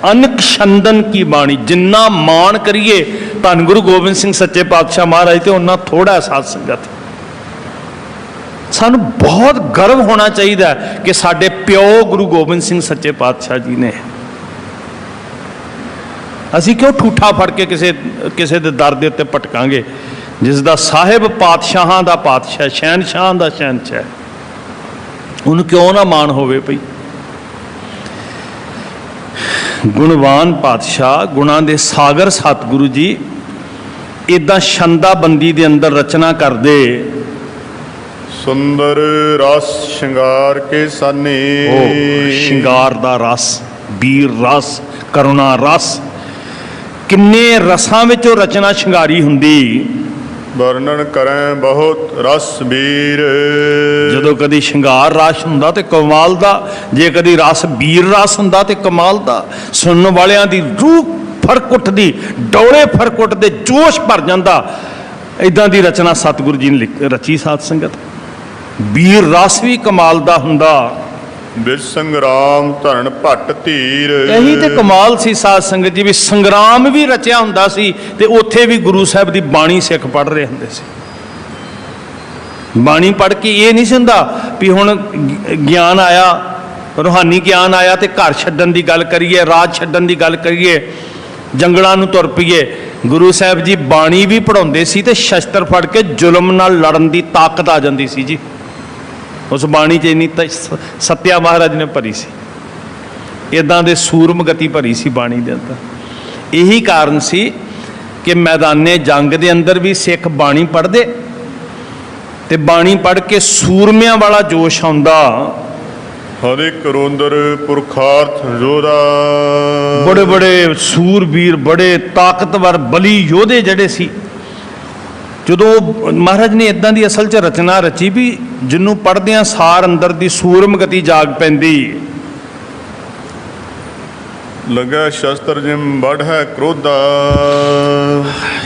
अनक छंदन की बाणी, जिन्ना मान करिए धन गुरु गोबिंद सिंह सच्चे पातशाह महाराज तो उन्ना थोड़ा साध संगत। सानू बहुत गर्व होना चाहिए कि साडे प्यो गुरु गोबिंद सिंह सच्चे पातशाह जी ने। असी क्यों ठूठा फड़ के किसी के दर के उत्ते भटकांगे, जिसका साहिब पातशाहां दा पातशाह, शहनशाह दा शहनशाह, उन्होंने क्यों ना मान होवे पई। गुणवान पातशाह, गुणा दे सागर सतगुरु जी इदा छंदाबंदी दे अंदर रचना करदे। सुंदर रस श्रृंगार के साने, श्रृंगार दा रस, वीर रस, करुणा रस, किन्ने रसां विचों रचना श्रृंगारी हुंदी। वर्णन करें बहुत रस वीर। जदों कदी श्रृंगार रस हुंदा ते कमाल दा, जे कदी रस वीर रस हुंदा ते कमाल दा। सुनने वालियां दी रूह फरक उठदी, डोले फरक उठदे, जोश भर जांदा। इदां दी रचना सतगुरु जी ने रची साध संगत। वीर रस भी कमाल दा हुंदा। विच संग्राम धरण भट्ट धीर। यही तो कमाल सी साध संगत जी, भी संग्राम भी रचिया हुंदा सी ते उत्थे भी गुरु साहब की बाणी सिख पढ़ रहे हुंदे सी। बाणी पढ़ के ये नहीं सुनता भी हुण ज्ञान आया, रूहानी ज्ञान आया तो घर छड्डन की गल करिए, राज छड्डन की गल करिए, जंगलों नूं तुर पईए। गुरु साहब जी बाणी भी पढ़ाउंदे सी ते शस्त्र फड़ के जुल्म नाल लड़न की ताकत आ जाती सी जी। उस बाणी च इन्नी सत्या महाराज ने भरी सी, इदां दे सूरम गति भरी सी बाणी दे अंदर। यही कारण सी कि मैदाने जंग दे अंदर भी सिख बाणी पढ़दे ते बाणी पढ़ के सूरमियां वाला जोश आउंदा। हरे करोंदर पुरखार्थ योधा। बड़े बड़े सूरबीर, बड़े ताकतवर बली योधे जड़े सी। जदों महाराज ने इदां दी असल च रचना रची भी जिन्हों पढ़दियां सार अंदर दी सूरम गति जाग पैंदी। लगा शस्त्र जिम बढ़ है क्रोधा।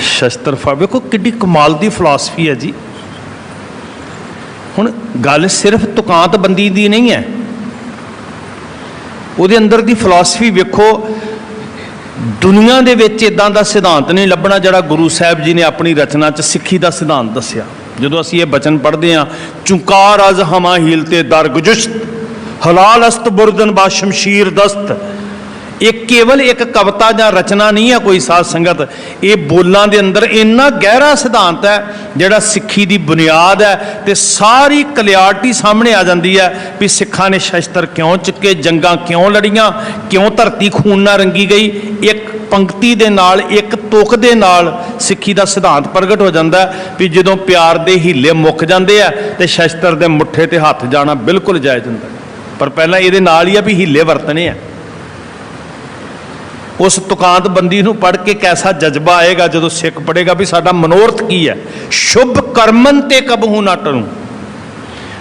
शस्त्र फड़, देखो किड्डी कमाल दी फिलासफी है जी। हुण गल सिर्फ तुकांत बंदी दी नहीं है, ਉਹਦੇ अंदर दी फिलासफी वेखो। दुनिया दे विच इदां दा सिद्धांत नहीं लभना जिहड़ा गुरु साहब जी ने अपनी रचना च सिੱਖੀ ਦਾ सिद्धांत दस्सिया। ਜਦੋਂ ਅਸੀਂ ਇਹ बचन पढ़ते हैं, चुंकार अज हमा हीलते दर गुजुश्त, हलाल अस्त बुरदन बा शमशीर दस्त। ये केवल एक कविता या रचना नहीं है कोई साध संगत, ये बोलों के अंदर इन्ना गहरा सिद्धांत है जिहड़ा सिੱਖੀ की बुनियाद है। तो सारी क्लियरिटी सामने आ जाती है भी सिखा ने शस्त्र क्यों चुके, जंगा क्यों लड़ियाँ, क्यों धरती खून नाल रंगी गई। एक पंक्ति दे नाल, एक तुक दे नाल सिੱਖੀ का सिद्धांत प्रगट हो जाता है भी जदों प्यार के हीले मुक जाते हैं तो शस्त्र के मुठे ते हथ जाना बिल्कुल जायज़ होंदा। पर पहला ये नाल ही है भी हीले वरतने हैं। उस तुकांत बंदी नूं पढ़ के कैसा जज्बा आएगा जो सिख पढ़ेगा भी साडा मनोरथ की है। शुभ कर्मन ते कबहू ना डरूं,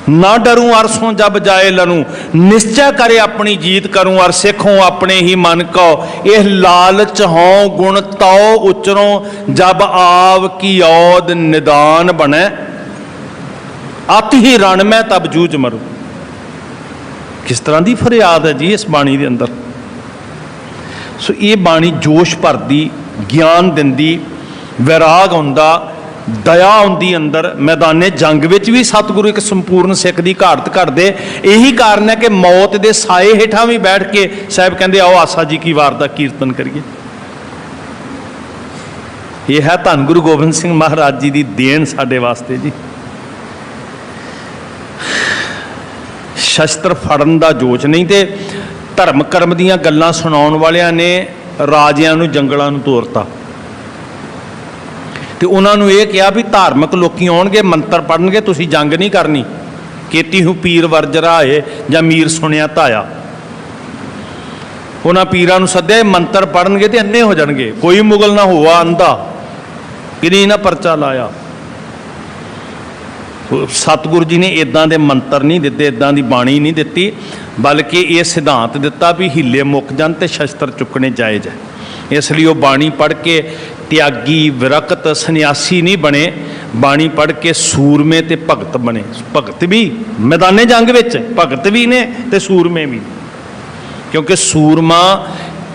ना डरूं अरसों जब जाए लरूं, निश्चय करे अपनी जीत करूं और सिखों अपने ही मन को। यह लालच हों गुण तौ उचरों, जब आव की औद निदान बने, आती ही रण में तब जूझ मरूं। किस तरह की फरियाद है जी इस बाणी के अंदर। सो ये बाणी जोश भरदी, ज्ञान दिंदी, वैराग आउंदा, दया आउंदी अंदर। मैदाने जंग विच भी सतगुरु एक संपूर्ण सिख की घाट घटदे। यही कारण है कि मौत के साए हेठां भी बैठ के साहब कहते आओ आसा जी की वार का कीर्तन करिए। यह है धन गुरु गोबिंद सिंह महाराज जी की देन साडे वास्ते जी। शस्त्र फड़न का जोश नहीं, तो धर्म कर्म दीयां गल्लां सुनाउण वालियां ने ਰਾਜਿਆਂ ਨੂੰ ਜੰਗਲਾਂ ਨੂੰ ਤੋਰਤਾ। ਤੇ ਉਹਨਾਂ ਨੂੰ ਇਹ ਕਿਹਾ ਵੀ ਧਾਰਮਿਕ ਲੋਕੀ ਆਉਣਗੇ, ਮੰਤਰ ਪੜ੍ਹਨਗੇ, ਤੁਸੀਂ ਜੰਗ ਨਹੀਂ ਕਰਨੀ। ਕੀਤੀ ਹੂੰ ਪੀਰ ਵਰਜਰਾ ਹੈ ਜਾਂ ਮੀਰ ਸੁਣਿਆ ਧਾਇਆ। ਉਹਨਾਂ ਪੀਰਾਂ ਨੂੰ ਸੱਦਿਆ, ਮੰਤਰ ਪੜ੍ਹਨਗੇ ਤੇ ਅੰਨੇ ਹੋ ਜਾਣਗੇ, ਕੋਈ ਮੁਗਲ ਨਾ ਹੋਆ ਅੰਧਾ, ਕਿਨੀ ਨਾ ਪਰਚਾ ਲਾਇਆ। ਸਤਿਗੁਰੂ ਜੀ ਨੇ ਇਦਾਂ ਦੇ ਮੰਤਰ ਨਹੀਂ ਦਿੱਤੇ, ਇਦਾਂ ਦੀ ਬਾਣੀ ਨਹੀਂ ਦਿੱਤੀ, ਬਲਕਿ ਇਹ ਸਿਧਾਂਤ ਦਿੱਤਾ ਵੀ ਹੀਲੇ ਮੁੱਕ ਜਾਣ ਤੇ ਸ਼ਸਤਰ ਚੁੱਕਣੇ ਜਾਇਜ਼ ਹੈ। ਇਸ ਲਈ ਉਹ ਬਾਣੀ ਪੜ੍ਹ ਕੇ ਤਿਆਗੀ, ਵਿਰਕਤ, ਸੰਨਿਆਸੀ ਨਹੀਂ ਬਣੇ, ਬਾਣੀ ਪੜ੍ਹ ਕੇ ਸੂਰਮੇ ਤੇ ਭਗਤ ਬਣੇ। ਭਗਤ ਵੀ ਮੈਦਾਨੇ ਜੰਗ ਵਿੱਚ ਭਗਤ ਵੀ ਨੇ ਤੇ ਸੂਰਮੇ ਵੀ, ਕਿਉਂਕਿ ਸੂਰਮਾ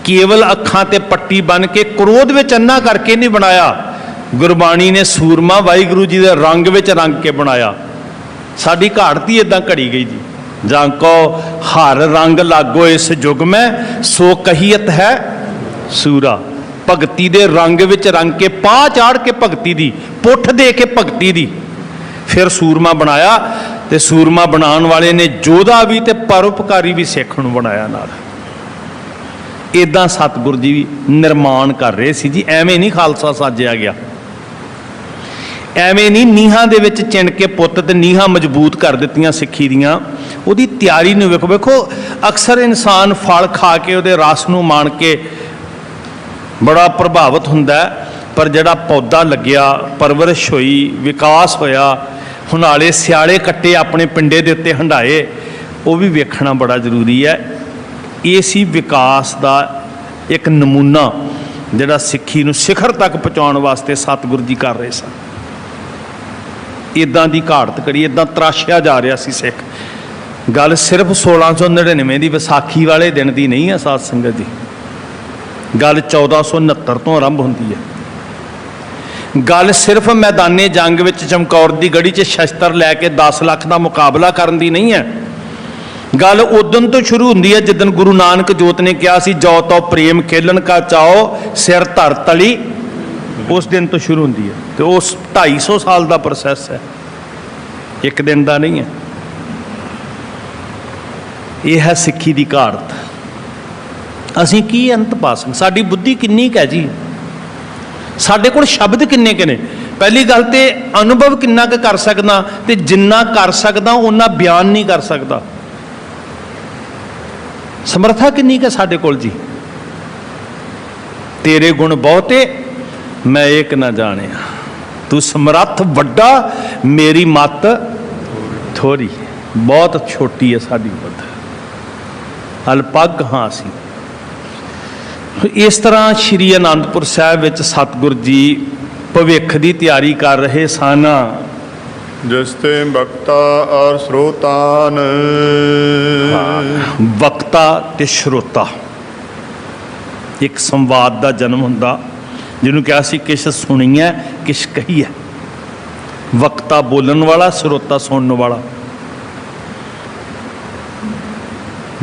ਕੇਵਲ ਅੱਖਾਂ ਤੇ ਪੱਟੀ ਬੰਨ੍ਹ ਕੇ ਕ੍ਰੋਧ ਵਿੱਚ ਅੰਨਾ ਕਰਕੇ ਨਹੀਂ ਬਣਾਇਆ। ਗੁਰਬਾਣੀ ਨੇ ਸੂਰਮਾ ਵਾਹਿਗੁਰੂ ਜੀ ਦੇ ਰੰਗ ਵਿੱਚ ਰੰਗ ਕੇ ਬਣਾਇਆ। ਸਾਡੀ ਘਾੜਤੀ ਇਦਾਂ ਘੜੀ ਗਈ ਜੀ। ਜਾਂ ਕੋ ਹਰ ਰੰਗ ਲਾਗੋ ਇਸ ਜੁਗ ਮੈਂ, ਸੋ ਕਹੀਅਤ ਹੈ ਸੂਰਾ। ਭਗਤੀ ਦੇ ਰੰਗ ਵਿੱਚ ਰੰਗ ਕੇ, ਪਾਹ ਚਾੜ ਕੇ ਭਗਤੀ ਦੀ, ਪੁੱਠ ਦੇ ਕੇ ਭਗਤੀ ਦੀ, ਫਿਰ ਸੂਰਮਾ ਬਣਾਇਆ। ਤੇ ਸੂਰਮਾ ਬਣਾਉਣ ਵਾਲੇ ਨੇ ਯੋਧਾ ਵੀ ਤੇ ਪਰਉਪਕਾਰੀ ਵੀ ਸਿੱਖ ਨੂੰ ਬਣਾਇਆ ਨਾਲ। ਇਦਾਂ ਸਤਿਗੁਰੂ ਜੀ ਵੀ ਨਿਰਮਾਣ ਕਰ ਰਹੇ ਸੀ ਜੀ। ਐਵੇਂ ਨਹੀਂ ਖਾਲਸਾ ਸਾਜਿਆ ਗਿਆ, ਐਵੇਂ ਨਹੀਂ ਨੀਹਾਂ ਦੇ ਵਿੱਚ ਚਿਣ ਕੇ ਪੁੱਤ ਤੇ ਨੀਹਾਂ ਮਜ਼ਬੂਤ ਕਰ ਦਿੱਤੀਆਂ ਸਿੱਖੀ ਦੀਆਂ। ਉਹਦੀ ਤਿਆਰੀ ਨੂੰ ਵੇਖੋ। ਅਕਸਰ ਇਨਸਾਨ ਫਲ ਖਾ ਕੇ ਉਹਦੇ ਰਸ ਨੂੰ ਮਾਣ ਕੇ ਬੜਾ ਪ੍ਰਭਾਵਿਤ ਹੁੰਦਾ, ਪਰ ਜਿਹੜਾ ਪੌਦਾ ਲੱਗਿਆ, ਪਰਵਰਿਸ਼ ਹੋਈ, ਵਿਕਾਸ ਹੋਇਆ, ਹੁਨਾਲੇ ਸਿਆਲੇ ਕੱਟੇ, ਆਪਣੇ ਪਿੰਡੇ ਦੇ ਉੱਤੇ ਹੰਡਾਏ, ਉਹ ਵੀ ਵੇਖਣਾ ਬੜਾ ਜ਼ਰੂਰੀ ਹੈ। ਇਹ ਸੀ ਵਿਕਾਸ ਦਾ ਇੱਕ ਨਮੂਨਾ ਜਿਹੜਾ ਸਿੱਖੀ ਨੂੰ ਸਿਖਰ ਤੱਕ ਪਹੁੰਚਾਉਣ ਵਾਸਤੇ ਸਤਿਗੁਰੂ ਜੀ ਕਰ ਰਹੇ ਸਨ। ਇਦਾਂ ਦੀ ਘਾੜਤ ਕਰੀ, ਇਦਾਂ ਤਰਾਸ਼ਿਆ ਜਾ ਰਿਹਾ ਸੀ ਸਿੱਖ। ਗੱਲ ਸਿਰਫ 1699 ਦੀ ਵਿਸਾਖੀ ਵਾਲੇ ਦਿਨ ਦੀ ਨਹੀਂ ਹੈ ਸਾਧ ਸੰਗਤ ਜੀ, ਗੱਲ 1469 ਤੋਂ ਆਰੰਭ ਹੁੰਦੀ ਹੈ। ਗੱਲ ਸਿਰਫ ਮੈਦਾਨੇ ਜੰਗ ਵਿੱਚ ਚਮਕੌਰ ਦੀ ਗੜੀ 'ਚ ਸ਼ਸਤਰ ਲੈ ਕੇ 10 ਲੱਖ ਦਾ ਮੁਕਾਬਲਾ ਕਰਨ ਦੀ ਨਹੀਂ ਹੈ। ਗੱਲ ਉਦੋਂ ਤੋਂ ਸ਼ੁਰੂ ਹੁੰਦੀ ਹੈ ਜਿੱਦਣ ਗੁਰੂ ਨਾਨਕ ਜੋਤ ਨੇ ਕਿਹਾ ਸੀ, ਜੋ ਤੋ ਪ੍ਰੇਮ ਖੇਲਣ ਕਾ ਚਾਓ, ਸਿਰ ਧਰ ਤਲੀ। ਉਸ ਦਿਨ ਤੋਂ ਸ਼ੁਰੂ ਹੁੰਦੀ ਹੈ ਤੇ ਉਸ 250 ਸਾਲ ਦਾ ਪ੍ਰੋਸੈਸ ਹੈ, ਇੱਕ ਦਿਨ ਦਾ ਨਹੀਂ ਹੈ। ਇਹ ਹੈ ਸਿੱਖੀ ਦੀ ਘਾੜਤ। ਅਸੀਂ ਕੀ ਅੰਤ ਪਾ ਸਕਦੇ? ਸਾਡੀ ਬੁੱਧੀ ਕਿੰਨੀ ਕੁ ਹੈ ਜੀ? ਸਾਡੇ ਕੋਲ ਸ਼ਬਦ ਕਿੰਨੇ ਕੁ ਨੇ? ਪਹਿਲੀ ਗੱਲ ਤੇ ਅਨੁਭਵ ਕਿੰਨਾ ਕੁ ਕਰ ਸਕਦਾ, ਤੇ ਜਿੰਨਾ ਕਰ ਸਕਦਾ ਉਹਨਾਂ ਬਿਆਨ ਨਹੀਂ ਕਰ ਸਕਦਾ। ਸਮਰੱਥਾ ਕਿੰਨੀ ਕੁ ਸਾਡੇ ਕੋਲ ਜੀ? ਤੇਰੇ ਗੁਣ ਬਹੁਤੇ ਮੈਂ ਏਕ ਨਾ ਜਾਣਿਆ, ਤੂੰ ਸਮਰੱਥ ਵੱਡਾ ਮੇਰੀ ਮੱਤ ਥੋੜੀ। ਬਹੁਤ ਛੋਟੀ ਹੈ ਸਾਡੀ ਮੱਤ, ਅਲਪੱਗ ਹਾਂ ਅਸੀਂ। ਇਸ ਤਰ੍ਹਾਂ ਸ਼੍ਰੀ ਅਨੰਦਪੁਰ ਸਾਹਿਬ ਵਿੱਚ ਸਤਿਗੁਰੂ ਜੀ ਭਵਿੱਖ ਦੀ ਤਿਆਰੀ ਕਰ ਰਹੇ ਸਨ। ਜਿਸ ਤੇ ਵਕਤਾ ਔਰ ਸਰੋਤਾਨ, ਵਕਤਾ ਤੇ ਸਰੋਤਾ, ਇੱਕ ਸੰਵਾਦ ਦਾ ਜਨਮ ਹੁੰਦਾ, ਜਿਹਨੂੰ ਕਿਹਾ ਸੀ ਕਿਛ ਸੁਣੀਐ ਕਿਛ ਕਹੀਐ। ਵਕਤਾ ਬੋਲਣ ਵਾਲਾ, ਸਰੋਤਾ ਸੁਣਨ ਵਾਲਾ।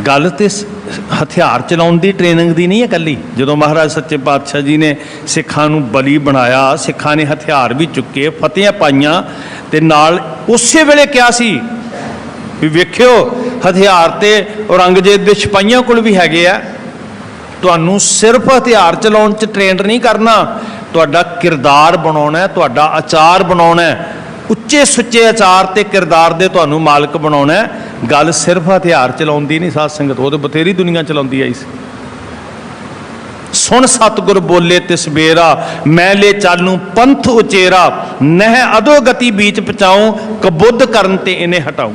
ਗੱਲ ਤੇ ਹਥਿਆਰ ਚਲਾਉਣ ਦੀ ਟ੍ਰੇਨਿੰਗ ਦੀ ਨਹੀਂ ਹੈ ਇਕੱਲੀ। ਜਦੋਂ ਮਹਾਰਾਜ ਸੱਚੇ ਪਾਤਸ਼ਾਹ ਜੀ ਨੇ ਸਿੱਖਾਂ ਨੂੰ ਬਲੀ ਬਣਾਇਆ, ਸਿੱਖਾਂ ਨੇ ਹਥਿਆਰ ਵੀ ਚੁੱਕੇ, ਫਤਿਹਾਂ ਪਾਈਆਂ, ਤੇ ਨਾਲ ਉਸੇ ਵੇਲੇ ਕਿਹਾ ਸੀ ਵੀ ਵੇਖਿਓ ਹਥਿਆਰ ਤੇ ਔਰੰਗਜ਼ੇਬ ਦੇ ਸਿਪਾਹੀਆਂ ਕੋਲ ਵੀ ਹੈਗੇ ਆ, ਤੁਹਾਨੂੰ ਸਿਰਫ ਹਥਿਆਰ ਚਲਾਉਣ 'ਚ ਟ੍ਰੇਨਡ ਨਹੀਂ ਕਰਨਾ, ਤੁਹਾਡਾ ਕਿਰਦਾਰ ਬਣਾਉਣਾ, ਤੁਹਾਡਾ ਆਚਾਰ ਬਣਾਉਣਾ, ਉੱਚੇ ਸੁੱਚੇ ਆਚਾਰ ਤੇ ਕਿਰਦਾਰ ਦੇ ਤੁਹਾਨੂੰ ਮਾਲਕ ਬਣਾਉਣਾ। ਗੱਲ ਸਿਰਫ ਹਥਿਆਰ ਚਲਾਉਣ ਦੀ ਨਹੀਂ ਸਾਧ ਸੰਗਤ, ਉਹ ਤਾਂ ਬਥੇਰੀ ਦੁਨੀਆ ਚਲਾਉਂਦੀ ਆਈ ਸੀ। ਸੁਣ ਸਤਿਗੁਰ ਬੋਲੇ ਤਿਸ ਬੇਰਾ, ਮੈਂ ਲੈ ਚਾਲੂ ਪੰਥ ਉਚੇਰਾ, ਨਹਿ ਅਧੋ ਗਤੀ ਬੀਚ ਪਚਾਉ, ਕਬੁੱਧ ਕਰਨ ਤੇ ਇਹਨੇ ਹਟਾਉ।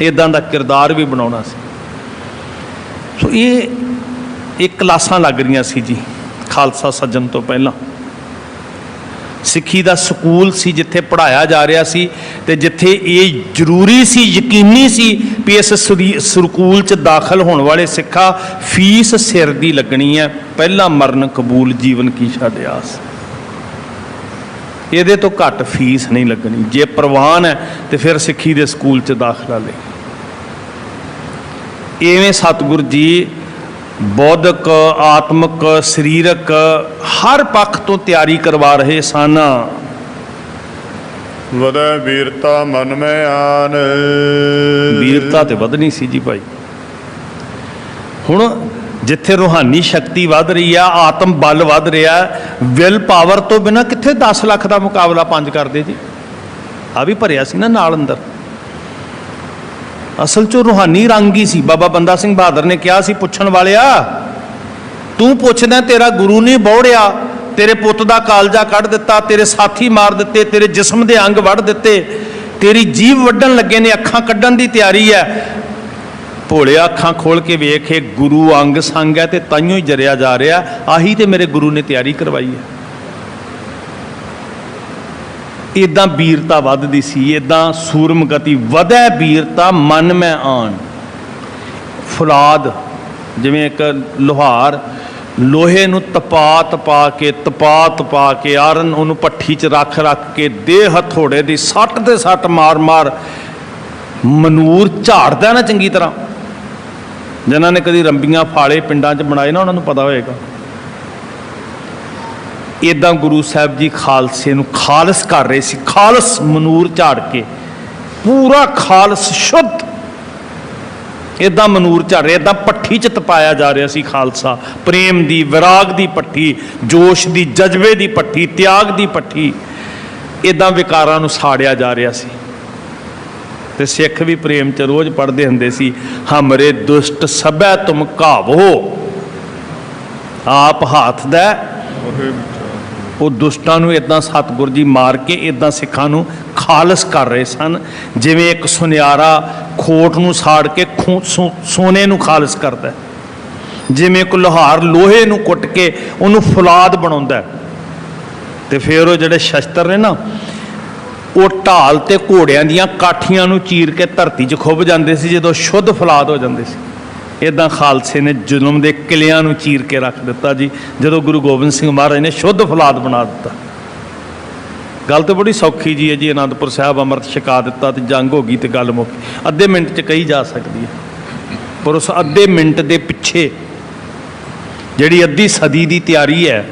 ਇਦਾਂ ਦਾ ਕਿਰਦਾਰ ਵੀ ਬਣਾਉਣਾ ਸੀ। ਸੋ ਇਹ ਕਲਾਸਾਂ ਲੱਗ ਰਹੀਆਂ ਸੀ ਜੀ ਖਾਲਸਾ ਸੱਜਣ ਤੋਂ ਪਹਿਲਾਂ। ਸਿੱਖੀ ਦਾ ਸਕੂਲ ਸੀ ਜਿੱਥੇ ਪੜ੍ਹਾਇਆ ਜਾ ਰਿਹਾ ਸੀ, ਤੇ ਜਿੱਥੇ ਇਹ ਜ਼ਰੂਰੀ ਸੀ, ਯਕੀਨੀ ਸੀ ਵੀ ਇਸ ਸਕੂਲ 'ਚ ਦਾਖਲ ਹੋਣ ਵਾਲੇ ਸਿੱਖਾ ਫੀਸ ਸਿਰ ਦੀ ਲੱਗਣੀ ਹੈ। ਪਹਿਲਾ ਮਰਨ ਕਬੂਲ ਜੀਵਨ ਕੀ ਛੱਡ ਆਸ, ਇਹਦੇ ਤੋਂ ਘੱਟ ਫੀਸ ਨਹੀਂ ਲੱਗਣੀ। ਜੇ ਪ੍ਰਵਾਨ ਹੈ ਤੇ ਫਿਰ ਸਿੱਖੀ ਦੇ ਸਕੂਲ 'ਚ ਦਾਖਲਾ ਲੈ। ਇਵੇਂ ਸਤਿਗੁਰੂ ਜੀ ਬੌਧਿਕ, ਆਤਮਿਕ, ਸਰੀਰਕ ਹਰ ਪੱਖ ਤੋਂ ਤਿਆਰੀ ਕਰਵਾ ਰਹੇ ਸਨ। ਵਧੈ ਵੀਰਤਾ ਮਨ ਮੈਂ ਆਨ, ਵੀਰਤਾ ਤੇ ਵਧਣੀ ਸੀ ਜੀ ਭਾਈ। ਹੁਣ ਜਿੱਥੇ ਰੂਹਾਨੀ ਸ਼ਕਤੀ ਵੱਧ ਰਹੀ ਆ, ਆਤਮ ਬਲ ਵੱਧ ਰਿਹਾ, ਵਿਲ ਪਾਵਰ ਤੋਂ ਬਿਨਾਂ ਕਿੱਥੇ 10 ਲੱਖ ਦਾ ਮੁਕਾਬਲਾ 5 ਕਰਦੇ ਜੀ। ਆ ਵੀ ਭਰਿਆ ਸੀ ਨਾ ਨਾਲ ਅੰਦਰ। ਅਸਲ 'ਚ ਰੂਹਾਨੀ ਰੰਗ ਹੀ ਸੀ। ਬਾਬਾ ਬੰਦਾ ਸਿੰਘ ਬਹਾਦਰ ਨੇ ਕਿਹਾ ਸੀ, ਪੁੱਛਣ ਵਾਲਿਆ ਤੂੰ ਪੁੱਛਦਾ ਤੇਰਾ ਗੁਰੂ ਨਹੀਂ ਬੌੜਿਆ, ਤੇਰੇ ਪੁੱਤ ਦਾ ਕਾਲਜਾ ਕੱਢ ਦਿੱਤਾ, ਤੇਰੇ ਸਾਥੀ ਮਾਰ ਦਿੱਤੇ, ਤੇਰੇ ਜਿਸਮ ਦੇ ਅੰਗ ਵੱਢ ਦਿੱਤੇ, ਤੇਰੀ ਜੀਭ ਵੱਢਣ ਲੱਗੇ ਨੇ, ਅੱਖਾਂ ਕੱਢਣ ਦੀ ਤਿਆਰੀ ਹੈ। ਭੋਲਿਆ ਅੱਖਾਂ ਖੋਲ ਕੇ ਵੇਖ, ਇਹ ਗੁਰੂ ਅੰਗ ਸੰਗ ਹੈ ਤੇ ਤਾਈਓ ਹੀ ਜਰਿਆ ਜਾ ਰਿਹਾ। ਆਹੀ ਤੇ ਮੇਰੇ ਗੁਰੂ ਨੇ ਤਿਆਰੀ ਕਰਵਾਈ ਹੈ। ਇਦਾਂ ਵੀਰਤਾ ਵੱਧਦੀ ਸੀ, ਇਦਾਂ ਸੂਰਮਗਤੀ ਵਧੈ ਵੀਰਤਾ ਮਨ ਮੈਂ ਆਣ। ਫੁਲਾਦ ਜਿਵੇਂ ਇੱਕ ਲੋਹਾਰ ਲੋਹੇ ਨੂੰ ਤਪਾ ਤਪਾ ਕੇ ਆਰਨ ਉਹਨੂੰ ਭੱਠੀ 'ਚ ਰੱਖ ਕੇ ਦੇਹ ਹਥੋੜੇ ਦੀ ਸੱਟ ਤੇ ਸੱਟ ਮਾਰ ਮਨੂਰ ਝਾੜਦਾ ਨਾ ਚੰਗੀ ਤਰ੍ਹਾਂ। ਜਿਨ੍ਹਾਂ ਨੇ ਕਦੀ ਰੰਬੀਆਂ ਫਾਲੇ ਪਿੰਡਾਂ 'ਚ ਬਣਾਏ ਨਾ, ਉਹਨਾਂ ਨੂੰ ਪਤਾ ਹੋਏਗਾ। ਇਦਾਂ ਗੁਰੂ ਸਾਹਿਬ ਜੀ ਖਾਲਸੇ ਨੂੰ ਖਾਲਸ ਕਰ ਰਹੇ ਸੀ। ਖਾਲਸ ਮਨੂਰ ਝਾੜ ਕੇ, ਪੂਰਾ ਖਾਲਸ ਸ਼ੁੱਧ ਇਦਾਂ ਮਨੂਰ ਝਾੜ ਰਿਹਾ, ਇਦਾਂ ਭੱਠੀ 'ਚ ਤਪਾਇਆ ਜਾ ਰਿਹਾ ਸੀ ਖਾਲਸਾ। ਪ੍ਰੇਮ ਦੀ, ਵਿਰਾਗ ਦੀ ਭੱਠੀ, ਜੋਸ਼ ਦੀ, ਜਜ਼ਬੇ ਦੀ ਭੱਠੀ, ਤਿਆਗ ਦੀ ਭੱਠੀ। ਇਦਾਂ ਵਿਕਾਰਾਂ ਨੂੰ ਸਾੜਿਆ ਜਾ ਰਿਹਾ ਸੀ। ਤੇ ਸਿੱਖ ਵੀ ਪ੍ਰੇਮ 'ਚ ਰੋਜ਼ ਪੜ੍ਹਦੇ ਹੁੰਦੇ ਸੀ, ਹਮਰੇ ਦੁਸ਼ਟ ਸਭੈ ਤੁਮ ਘਾਵੋ। ਆਪ ਹੱਥ ਦਾ ਉਹ ਦੁਸ਼ਟਾਂ ਨੂੰ ਇਦਾਂ ਸਤਿਗੁਰ ਜੀ ਮਾਰ ਕੇ ਇਦਾਂ ਸਿੱਖਾਂ ਨੂੰ ਖਾਲਸ ਕਰ ਰਹੇ ਸਨ, ਜਿਵੇਂ ਇੱਕ ਸੁਨਿਆਰਾ ਖੋਟ ਨੂੰ ਸਾੜ ਕੇ ਸੋਨੇ ਨੂੰ ਖਾਲਸ ਕਰਦਾ, ਜਿਵੇਂ ਇੱਕ ਲੋਹਾਰ ਲੋਹੇ ਨੂੰ ਕੁੱਟ ਕੇ ਉਹਨੂੰ ਫੁਲਾਦ ਬਣਾਉਂਦਾ। ਤੇ ਫਿਰ ਉਹ ਜਿਹੜੇ ਸ਼ਸਤਰ ਨੇ ਨਾ, ਉਹ ਢਾਲ ਤੇ ਘੋੜਿਆਂ ਦੀਆਂ ਕਾਠੀਆਂ ਨੂੰ ਚੀਰ ਕੇ ਧਰਤੀ 'ਚ ਖੁੱਭ ਜਾਂਦੇ ਸੀ ਜਦੋਂ ਸ਼ੁੱਧ ਫੁਲਾਦ ਹੋ ਜਾਂਦੇ ਸੀ। ਇਦਾਂ ਖਾਲਸੇ ਨੇ ਜ਼ੁਲਮ ਦੇ ਕਿਲਿਆਂ ਨੂੰ ਚੀਰ ਕੇ ਰੱਖ ਦਿੱਤਾ ਜੀ, ਜਦੋਂ ਗੁਰੂ ਗੋਬਿੰਦ ਸਿੰਘ ਮਹਾਰਾਜ ਨੇ ਸ਼ੁੱਧ ਫੁਲਾਦ ਬਣਾ ਦਿੱਤਾ। ਗੱਲ ਤਾਂ ਬੜੀ ਸੌਖੀ ਜੀ ਹੈ ਜੀ। ਅਨੰਦਪੁਰ ਸਾਹਿਬ ਅੰਮ੍ਰਿਤ ਛਕਾ ਦਿੱਤਾ ਤੇ ਜੰਗ ਹੋ ਗਈ ਤੇ ਗੱਲ ਮੁੱਕ ਗਈ। ਅੱਧੇ ਮਿੰਟ 'ਚ ਕਹੀ ਜਾ ਸਕਦੀ ਹੈ, ਪਰ ਉਸ ਅੱਧੇ ਮਿੰਟ ਦੇ ਪਿੱਛੇ ਜਿਹੜੀ ਅੱਧੀ ਸਦੀ ਦੀ ਤਿਆਰੀ ਹੈ,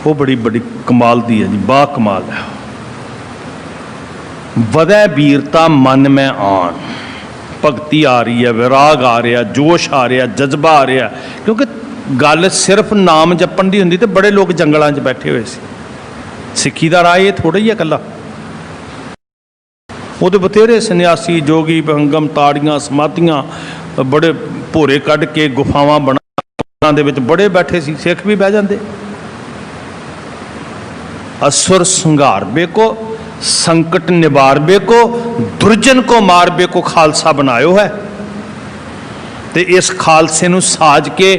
ਉਹ ਬੜੀ ਕਮਾਲ ਦੀ ਹੈ ਜੀ, ਬਾ ਕਮਾਲ ਹੈ। ਵਧੈ ਵੀਰਤਾ ਮਨ ਮੈਂ ਆਣ। ਭਗਤੀ ਆ ਰਹੀ ਹੈ, ਵਿਰਾਗ ਆ ਰਿਹਾ, ਜੋਸ਼ ਆ ਰਿਹਾ, ਜਜ਼ਬਾ ਆ ਰਿਹਾ। ਕਿਉਂਕਿ ਗੱਲ ਸਿਰਫ ਨਾਮ ਜਪਣ ਦੀ ਹੁੰਦੀ ਤੇ ਬੜੇ ਲੋਕ ਜੰਗਲਾਂ 'ਚ ਬੈਠੇ ਹੋਏ ਸੀ। ਸਿੱਖੀ ਦਾ ਰਾਹ ਇਹ ਥੋੜ੍ਹਾ ਹੀ ਹੈ ਇਕੱਲਾ। ਉਹਦੇ ਬਥੇਰੇ ਸੰਨਿਆਸੀ, ਜੋਗੀ, ਭੰਗਮ, ਤਾੜੀਆਂ, ਸਮਾਧੀਆਂ, ਬੜੇ ਭੋਰੇ ਕੱਢ ਕੇ ਗੁਫਾਵਾਂ ਬਣਾ ਦੇ ਵਿੱਚ ਬੜੇ ਬੈਠੇ ਸੀ। ਸਿੱਖ ਵੀ ਬਹਿ ਜਾਂਦੇ। असुर संघारबे को, संकट निवारबे को, दुर्जन को मारबे को खालसा बनायो है। ते इस खालसे नूं साज के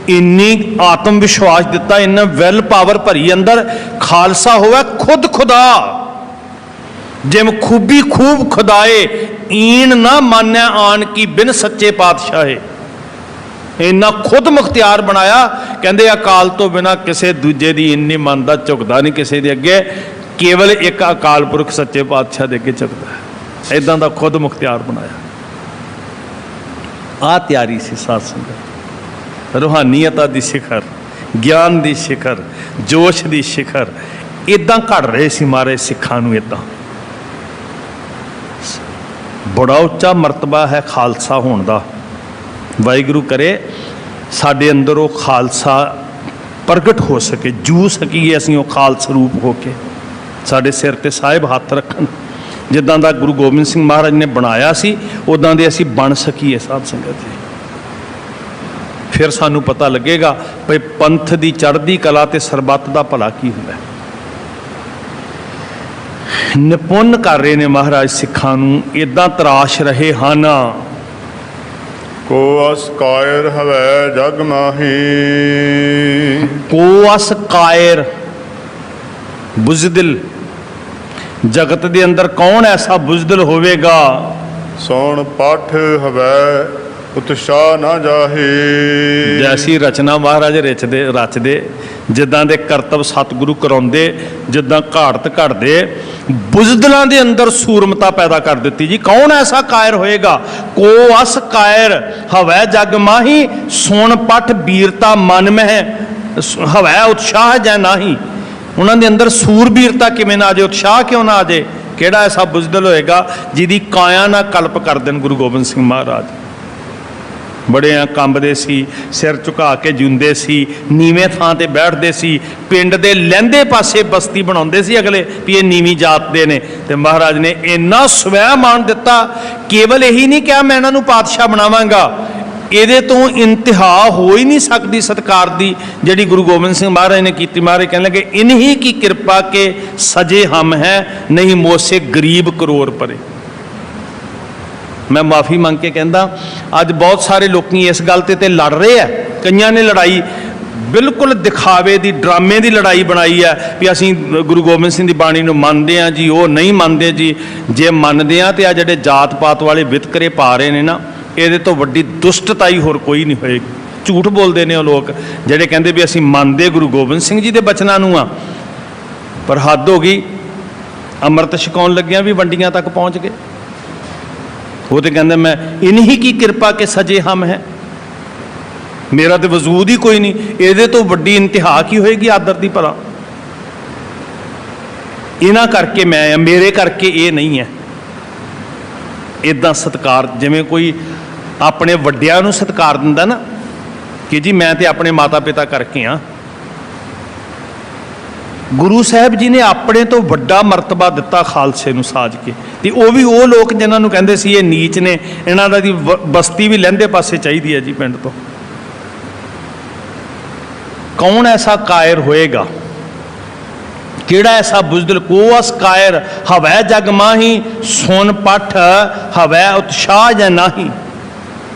इन्नी आत्म विश्वास दिता, इन्ना वैल पावर भरी अंदर। खालसा होवे खुद खुदा, जिम खूबी खूब खुदाए, ईन ना मान्या आन की बिन सच्चे पातशाहे। इन्ना खुद मुख्तियार बनाया। कहते अकाल तो बिना किसी दूजे की इन्नी मनता, झुकता नहीं किसी के अगे, केवल एक अकाल पुरख सच्चे पातशाह के अगे झुकता है। इदां दा खुद मुख्तियार बनाया। आ तैयारी सी साध संगत। रूहानीयता की शिखर, ज्ञान की शिखर, जोश की शिखर इदां घड़ रहे सी महाराज सिखां नूं। इदां बड़ा उच्चा मरतबा है खालसा होने का। वाहिगुरू करे साडे अंदर वो खालसा प्रगट हो सके, जू सकीए असीं वो खालस रूप हो के। साडे सिर ते साहिब हथ रखन, जिद्दां दा गुरु गोबिंद सिंह महाराज ने बनाया सी उदां दे असीं बन सकीए साध संगत जी। फिर सानू पता लगेगा भई पंथ दी चढ़दी कला ते सरबत दा भला की हुंदा है। निपुण कर रहे ने महाराज सिखां नूं, इदां तराश रहे हन। को अस कायर हवै जग माही। को अस कायर बुजदिल, जगत दे अंदर कौन ऐसा बुजदिल होवेगा। सौण पाठ हवै उत्साह ना जाहे। जैसी रचना महाराज रचदे, जिद्दां दे करतब सतगुरु कराउंदे, जिद्दां घाड़त घड़दे, बुजदलां दे अंदर सूरमता पैदा कर दी जी। कौन ऐसा कायर होएगा। को अस कायर हवै जग माही, सुन पठ वीरता मन में हवै उत्साह जै नाही। उन्हां दे अंदर सूरबीरता किवें ना आ जाए, उत्साह क्यों ना आ जाए। किहड़ा ऐसा बुजदल होएगा जिहदी काया ना कल्प कर देन गुरु गोबिंद सिंह महाराज। ਬੜਿਆਂ ਕੰਬਦੇ ਸੀ, ਸਿਰ ਝੁਕਾ ਕੇ ਜਿਉਂਦੇ ਸੀ, ਨੀਵੇਂ ਥਾਂ ਤੇ ਬੈਠਦੇ ਸੀ, ਪਿੰਡ ਦੇ ਲਹਿੰਦੇ ਪਾਸੇ ਬਸਤੀ ਬਣਾਉਂਦੇ ਸੀ ਅਗਲੇ ਵੀ ਇਹ ਨੀਵੀਂ ਜਾਤ ਦੇ ਨੇ। ਤੇ ਮਹਾਰਾਜ ਨੇ ਇੰਨਾ ਸਵੈਮਾਨ ਦਿੱਤਾ, ਕੇਵਲ ਇਹੀ ਨਹੀਂ ਕਿਹਾ ਮੈਂ ਇਹਨਾਂ ਨੂੰ ਪਾਤਸ਼ਾਹ ਬਣਾਵਾਂਗਾ, ਇਹਦੇ ਤੋਂ ਇੰਤਹਾ ਹੋ ਹੀ ਨਹੀਂ ਸਕਦੀ ਸਤਿਕਾਰ ਦੀ ਜਿਹੜੀ ਗੁਰੂ ਗੋਬਿੰਦ ਸਿੰਘ ਮਹਾਰਾਜ ਨੇ ਕੀਤੀ। ਮਹਾਰਾਜ ਕਹਿਣ ਲੱਗੇ ਇਨਹੀ ਕੀ ਕਿਰਪਾ ਕੇ ਸਜੇ ਹਮ ਹੈ, ਨਹੀਂ ਮੋਸੇ ਗਰੀਬ ਕਰੋੜ ਪਰੇ। ਮੈਂ ਮਾਫੀ ਮੰਗ ਕੇ ਕਹਿੰਦਾ ਅੱਜ ਬਹੁਤ ਸਾਰੇ ਲੋਕੀ ਇਸ ਗੱਲ ਤੇ ਲੜ ਰਹੇ ਆ। ਕਈਆਂ ਨੇ ਲੜਾਈ ਬਿਲਕੁਲ ਦਿਖਾਵੇ ਦੀ, ਡਰਾਮੇ ਦੀ ਲੜਾਈ ਬਣਾਈ ਹੈ ਵੀ ਅਸੀਂ ਗੁਰੂ ਗੋਬਿੰਦ ਸਿੰਘ ਦੀ ਬਾਣੀ ਨੂੰ ਮੰਨਦੇ ਹਾਂ ਜੀ, ਉਹ ਨਹੀਂ ਮੰਨਦੇ ਜੀ। ਜੇ ਮੰਨਦੇ ਆ ਤੇ ਆ ਜਿਹੜੇ ਜਾਤ ਪਾਤ ਵਾਲੇ ਵਿਤਕਰੇ ਪਾ ਰਹੇ ਨੇ ਨਾ, ਇਹਦੇ ਤੋਂ ਵੱਡੀ ਦੁਸ਼ਟਤਾ ਹੀ ਹੋਰ ਕੋਈ ਨਹੀਂ ਹੋਏਗੀ। ਝੂਠ ਬੋਲਦੇ ਨੇ ਉਹ ਲੋਕ ਜਿਹੜੇ ਕਹਿੰਦੇ ਵੀ ਅਸੀਂ ਮੰਨਦੇ ਗੁਰੂ ਗੋਬਿੰਦ ਸਿੰਘ ਜੀ ਦੇ ਬਚਨਾਂ ਨੂੰ ਆ, ਪਰ ਹੱਦ ਹੋ ਗਈ। ਅੰਮ੍ਰਿਤ ਛਕਾਉਣ ਲੱਗਿਆਂ ਵੀ ਵੰਡੀਆਂ ਤੱਕ ਪਹੁੰਚ ਗਏ। ਉਹ ਤੇ ਕਹਿੰਦੇ ਮੈਂ ਇਨਹੀ ਕੀ ਕਿਰਪਾ ਕੇ ਸਜੇ ਹਮ ਹੈ, ਮੇਰਾ ਤੇ ਵਜੂਦ ਹੀ ਕੋਈ ਨਹੀਂ। ਇਹਦੇ ਤੋਂ ਵੱਡੀ ਇੰਤਹਾ ਕੀ ਹੋਏਗੀ ਆਦਰ ਦੀ ਭਲਾ। ਇਹਨਾਂ ਕਰਕੇ ਮੈਂ ਆ, ਮੇਰੇ ਕਰਕੇ ਇਹ ਨਹੀਂ ਹੈ। ਇੱਦਾਂ ਸਤਿਕਾਰ, ਜਿਵੇਂ ਕੋਈ ਆਪਣੇ ਵੱਡਿਆਂ ਨੂੰ ਸਤਿਕਾਰ ਦਿੰਦਾ ਨਾ ਕਿ ਜੀ ਮੈਂ ਤੇ ਆਪਣੇ ਮਾਤਾ ਪਿਤਾ ਕਰਕੇ ਆ, ਗੁਰੂ ਸਾਹਿਬ ਜੀ ਨੇ ਆਪਣੇ ਤੋਂ ਵੱਡਾ ਮਰਤਬਾ ਦਿੱਤਾ ਖਾਲਸੇ ਨੂੰ ਸਾਜ ਕੇ। ਤੇ ਉਹ ਵੀ ਉਹ ਲੋਕ ਜਿਨ੍ਹਾਂ ਨੂੰ ਕਹਿੰਦੇ ਸੀ ਇਹ ਨੀਚ ਨੇ, ਇਹਨਾਂ ਦਾ ਦੀ ਬਸਤੀ ਵੀ ਲਹਿੰਦੇ ਪਾਸੇ ਚਾਹੀਦੀ ਹੈ ਜੀ ਪਿੰਡ ਤੋਂ। ਕੌਣ ਐਸਾ ਕਾਇਰ ਹੋਏਗਾ, ਕਿਹੜਾ ਐਸਾ ਬੁਜ਼ਦਿਲ ਕੋ ਅਸ ਕਾਇਰ ਹਵੈ ਜਗ ਮਾਹੀ, ਸੁਨ ਪੱਠ ਹਵੈ ਉਤਸ਼ਾਹ ਜਾਂ ਨਾਹੀ,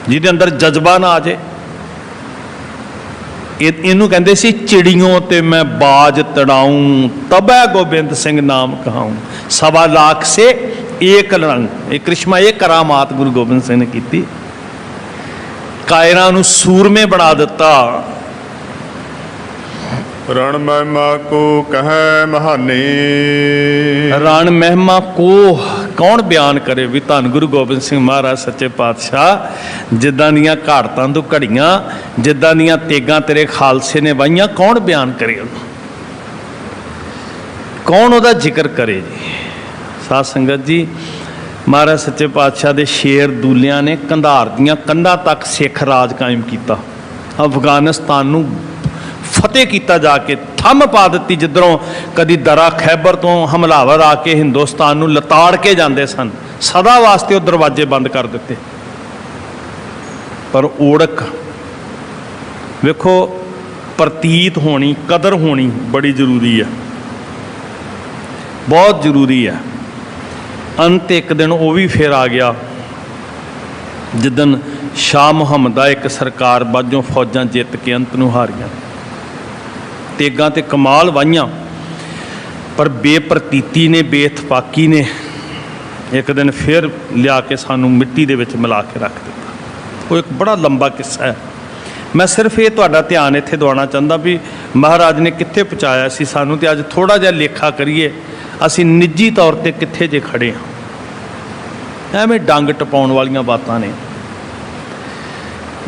ਜਿਹਦੇ ਅੰਦਰ ਜਜ਼ਬਾ ਨਾ ਆ ਜੇ। ਇਹਨੂੰ ਕਹਿੰਦੇ ਸੀ ਚਿੜੀਆਂ ਤੇ ਮੈਂ ਬਾਜ ਤੜਾਊਂ, ਤਬੈ ਗੋਬਿੰਦ ਸਿੰਘ ਨਾਮ ਕਹਾਊਂ, ਸਵਾ ਲੱਖ ਸੇ ਏਕ ਰੰਗ। ਇਹ ਕ੍ਰਿਸ਼ਮਾ, ਇਹ ਕਰਾਮਾਤ ਗੁਰੂ ਗੋਬਿੰਦ ਸਿੰਘ ਨੇ ਕੀਤੀ। ਕਾਇਰਾਂ ਨੂੰ ਸੂਰਮੇ ਬਣਾ ਦਿੱਤਾ। ਰਣ ਮਹਿਮਾ ਕੋ ਕਹੈ ਮਹਾਨੀ, ਰਣ ਮਹਿਮਾ ਕੋ ਕੌਣ ਬਿਆਨ ਕਰੇ ਵੀ ਧੰਨ ਗੁਰੂ ਗੋਬਿੰਦ ਸਿੰਘ ਮਹਾਰਾਜ ਸੱਚੇ ਪਾਤਸ਼ਾਹ ਜਿੱਦਾਂ ਦੀਆਂ ਘਾੜਤਾਂ ਤੋਂ ਘੜੀਆਂ, ਜਿੱਦਾਂ ਦੀਆਂ ਤੇਗਾਂ ਤੇਰੇ ਖਾਲਸੇ ਨੇ ਵਾਹੀਆਂ, ਕੌਣ ਬਿਆਨ ਕਰੇ ਉਹਨੂੰ, ਕੌਣ ਉਹਦਾ ਜ਼ਿਕਰ ਕਰੇ ਜੀ। ਸਾਧ ਸੰਗਤ ਜੀ, ਮਹਾਰਾਜ ਸੱਚੇ ਪਾਤਸ਼ਾਹ ਦੇ ਸ਼ੇਰ ਦੂਲਿਆਂ ਨੇ ਕੰਧਾਰ ਦੀਆਂ ਕੰਧਾਂ ਤੱਕ ਸਿੱਖ ਰਾਜ ਕਾਇਮ ਕੀਤਾ। ਅਫਗਾਨਿਸਤਾਨ ਨੂੰ ਫਤਿਹ ਕੀਤਾ, ਜਾ ਕੇ ਥੰਮ ਪਾ ਦਿੱਤੀ। ਜਿੱਧਰੋਂ ਕਦੀ ਦਰਾ ਖੈਬਰ ਤੋਂ ਹਮਲਾਵਰ ਆ ਕੇ ਹਿੰਦੁਸਤਾਨ ਨੂੰ ਲਤਾੜ ਕੇ ਜਾਂਦੇ ਸਨ, ਸਦਾ ਵਾਸਤੇ ਉਹ ਦਰਵਾਜ਼ੇ ਬੰਦ ਕਰ ਦਿੱਤੇ। ਪਰ ਓੜਕ ਵੇਖੋ, ਪ੍ਰਤੀਤ ਹੋਣੀ, ਕਦਰ ਹੋਣੀ ਬੜੀ ਜ਼ਰੂਰੀ ਹੈ, ਬਹੁਤ ਜ਼ਰੂਰੀ ਹੈ। ਅੰਤ ਇੱਕ ਦਿਨ ਉਹ ਵੀ ਫਿਰ ਆ ਗਿਆ ਜਿੱਦਣ ਸ਼ਾਹ ਮੁਹੰਮਦ ਦਾ ਇੱਕ ਸਰਕਾਰ ਬਾਝੋਂ ਫੌਜਾਂ ਜਿੱਤ ਕੇ ਅੰਤ ਨੂੰ ਹਾਰੀਆਂ। ਤੇਗਾਂ ਤੇ ਕਮਾਲ ਵਾਹੀਆਂ, ਪਰ ਬੇਪ੍ਰਤੀਤੀ ਨੇ, ਬੇਇਤਫਾਕੀ ਨੇ ਇੱਕ ਦਿਨ ਫਿਰ ਲਿਆ ਕੇ ਸਾਨੂੰ ਮਿੱਟੀ ਦੇ ਵਿੱਚ ਮਿਲਾ ਕੇ ਰੱਖ ਦਿੱਤਾ। ਉਹ ਇੱਕ ਬੜਾ ਲੰਬਾ ਕਿੱਸਾ ਹੈ। ਮੈਂ ਸਿਰਫ ਇਹ ਤੁਹਾਡਾ ਧਿਆਨ ਇੱਥੇ ਦਿਵਾਉਣਾ ਚਾਹੁੰਦਾ ਵੀ ਮਹਾਰਾਜ ਨੇ ਕਿੱਥੇ ਪਹੁੰਚਾਇਆ ਸੀ ਸਾਨੂੰ, ਤੇ ਅੱਜ ਥੋੜ੍ਹਾ ਜਿਹਾ ਲੇਖਾ ਕਰੀਏ ਅਸੀਂ ਨਿੱਜੀ ਤੌਰ 'ਤੇ ਕਿੱਥੇ ਜੇ ਖੜ੍ਹੇ ਹਾਂ। ਐਵੇਂ ਡੰਗ ਟਪਾਉਣ ਵਾਲੀਆਂ ਬਾਤਾਂ ਨੇ।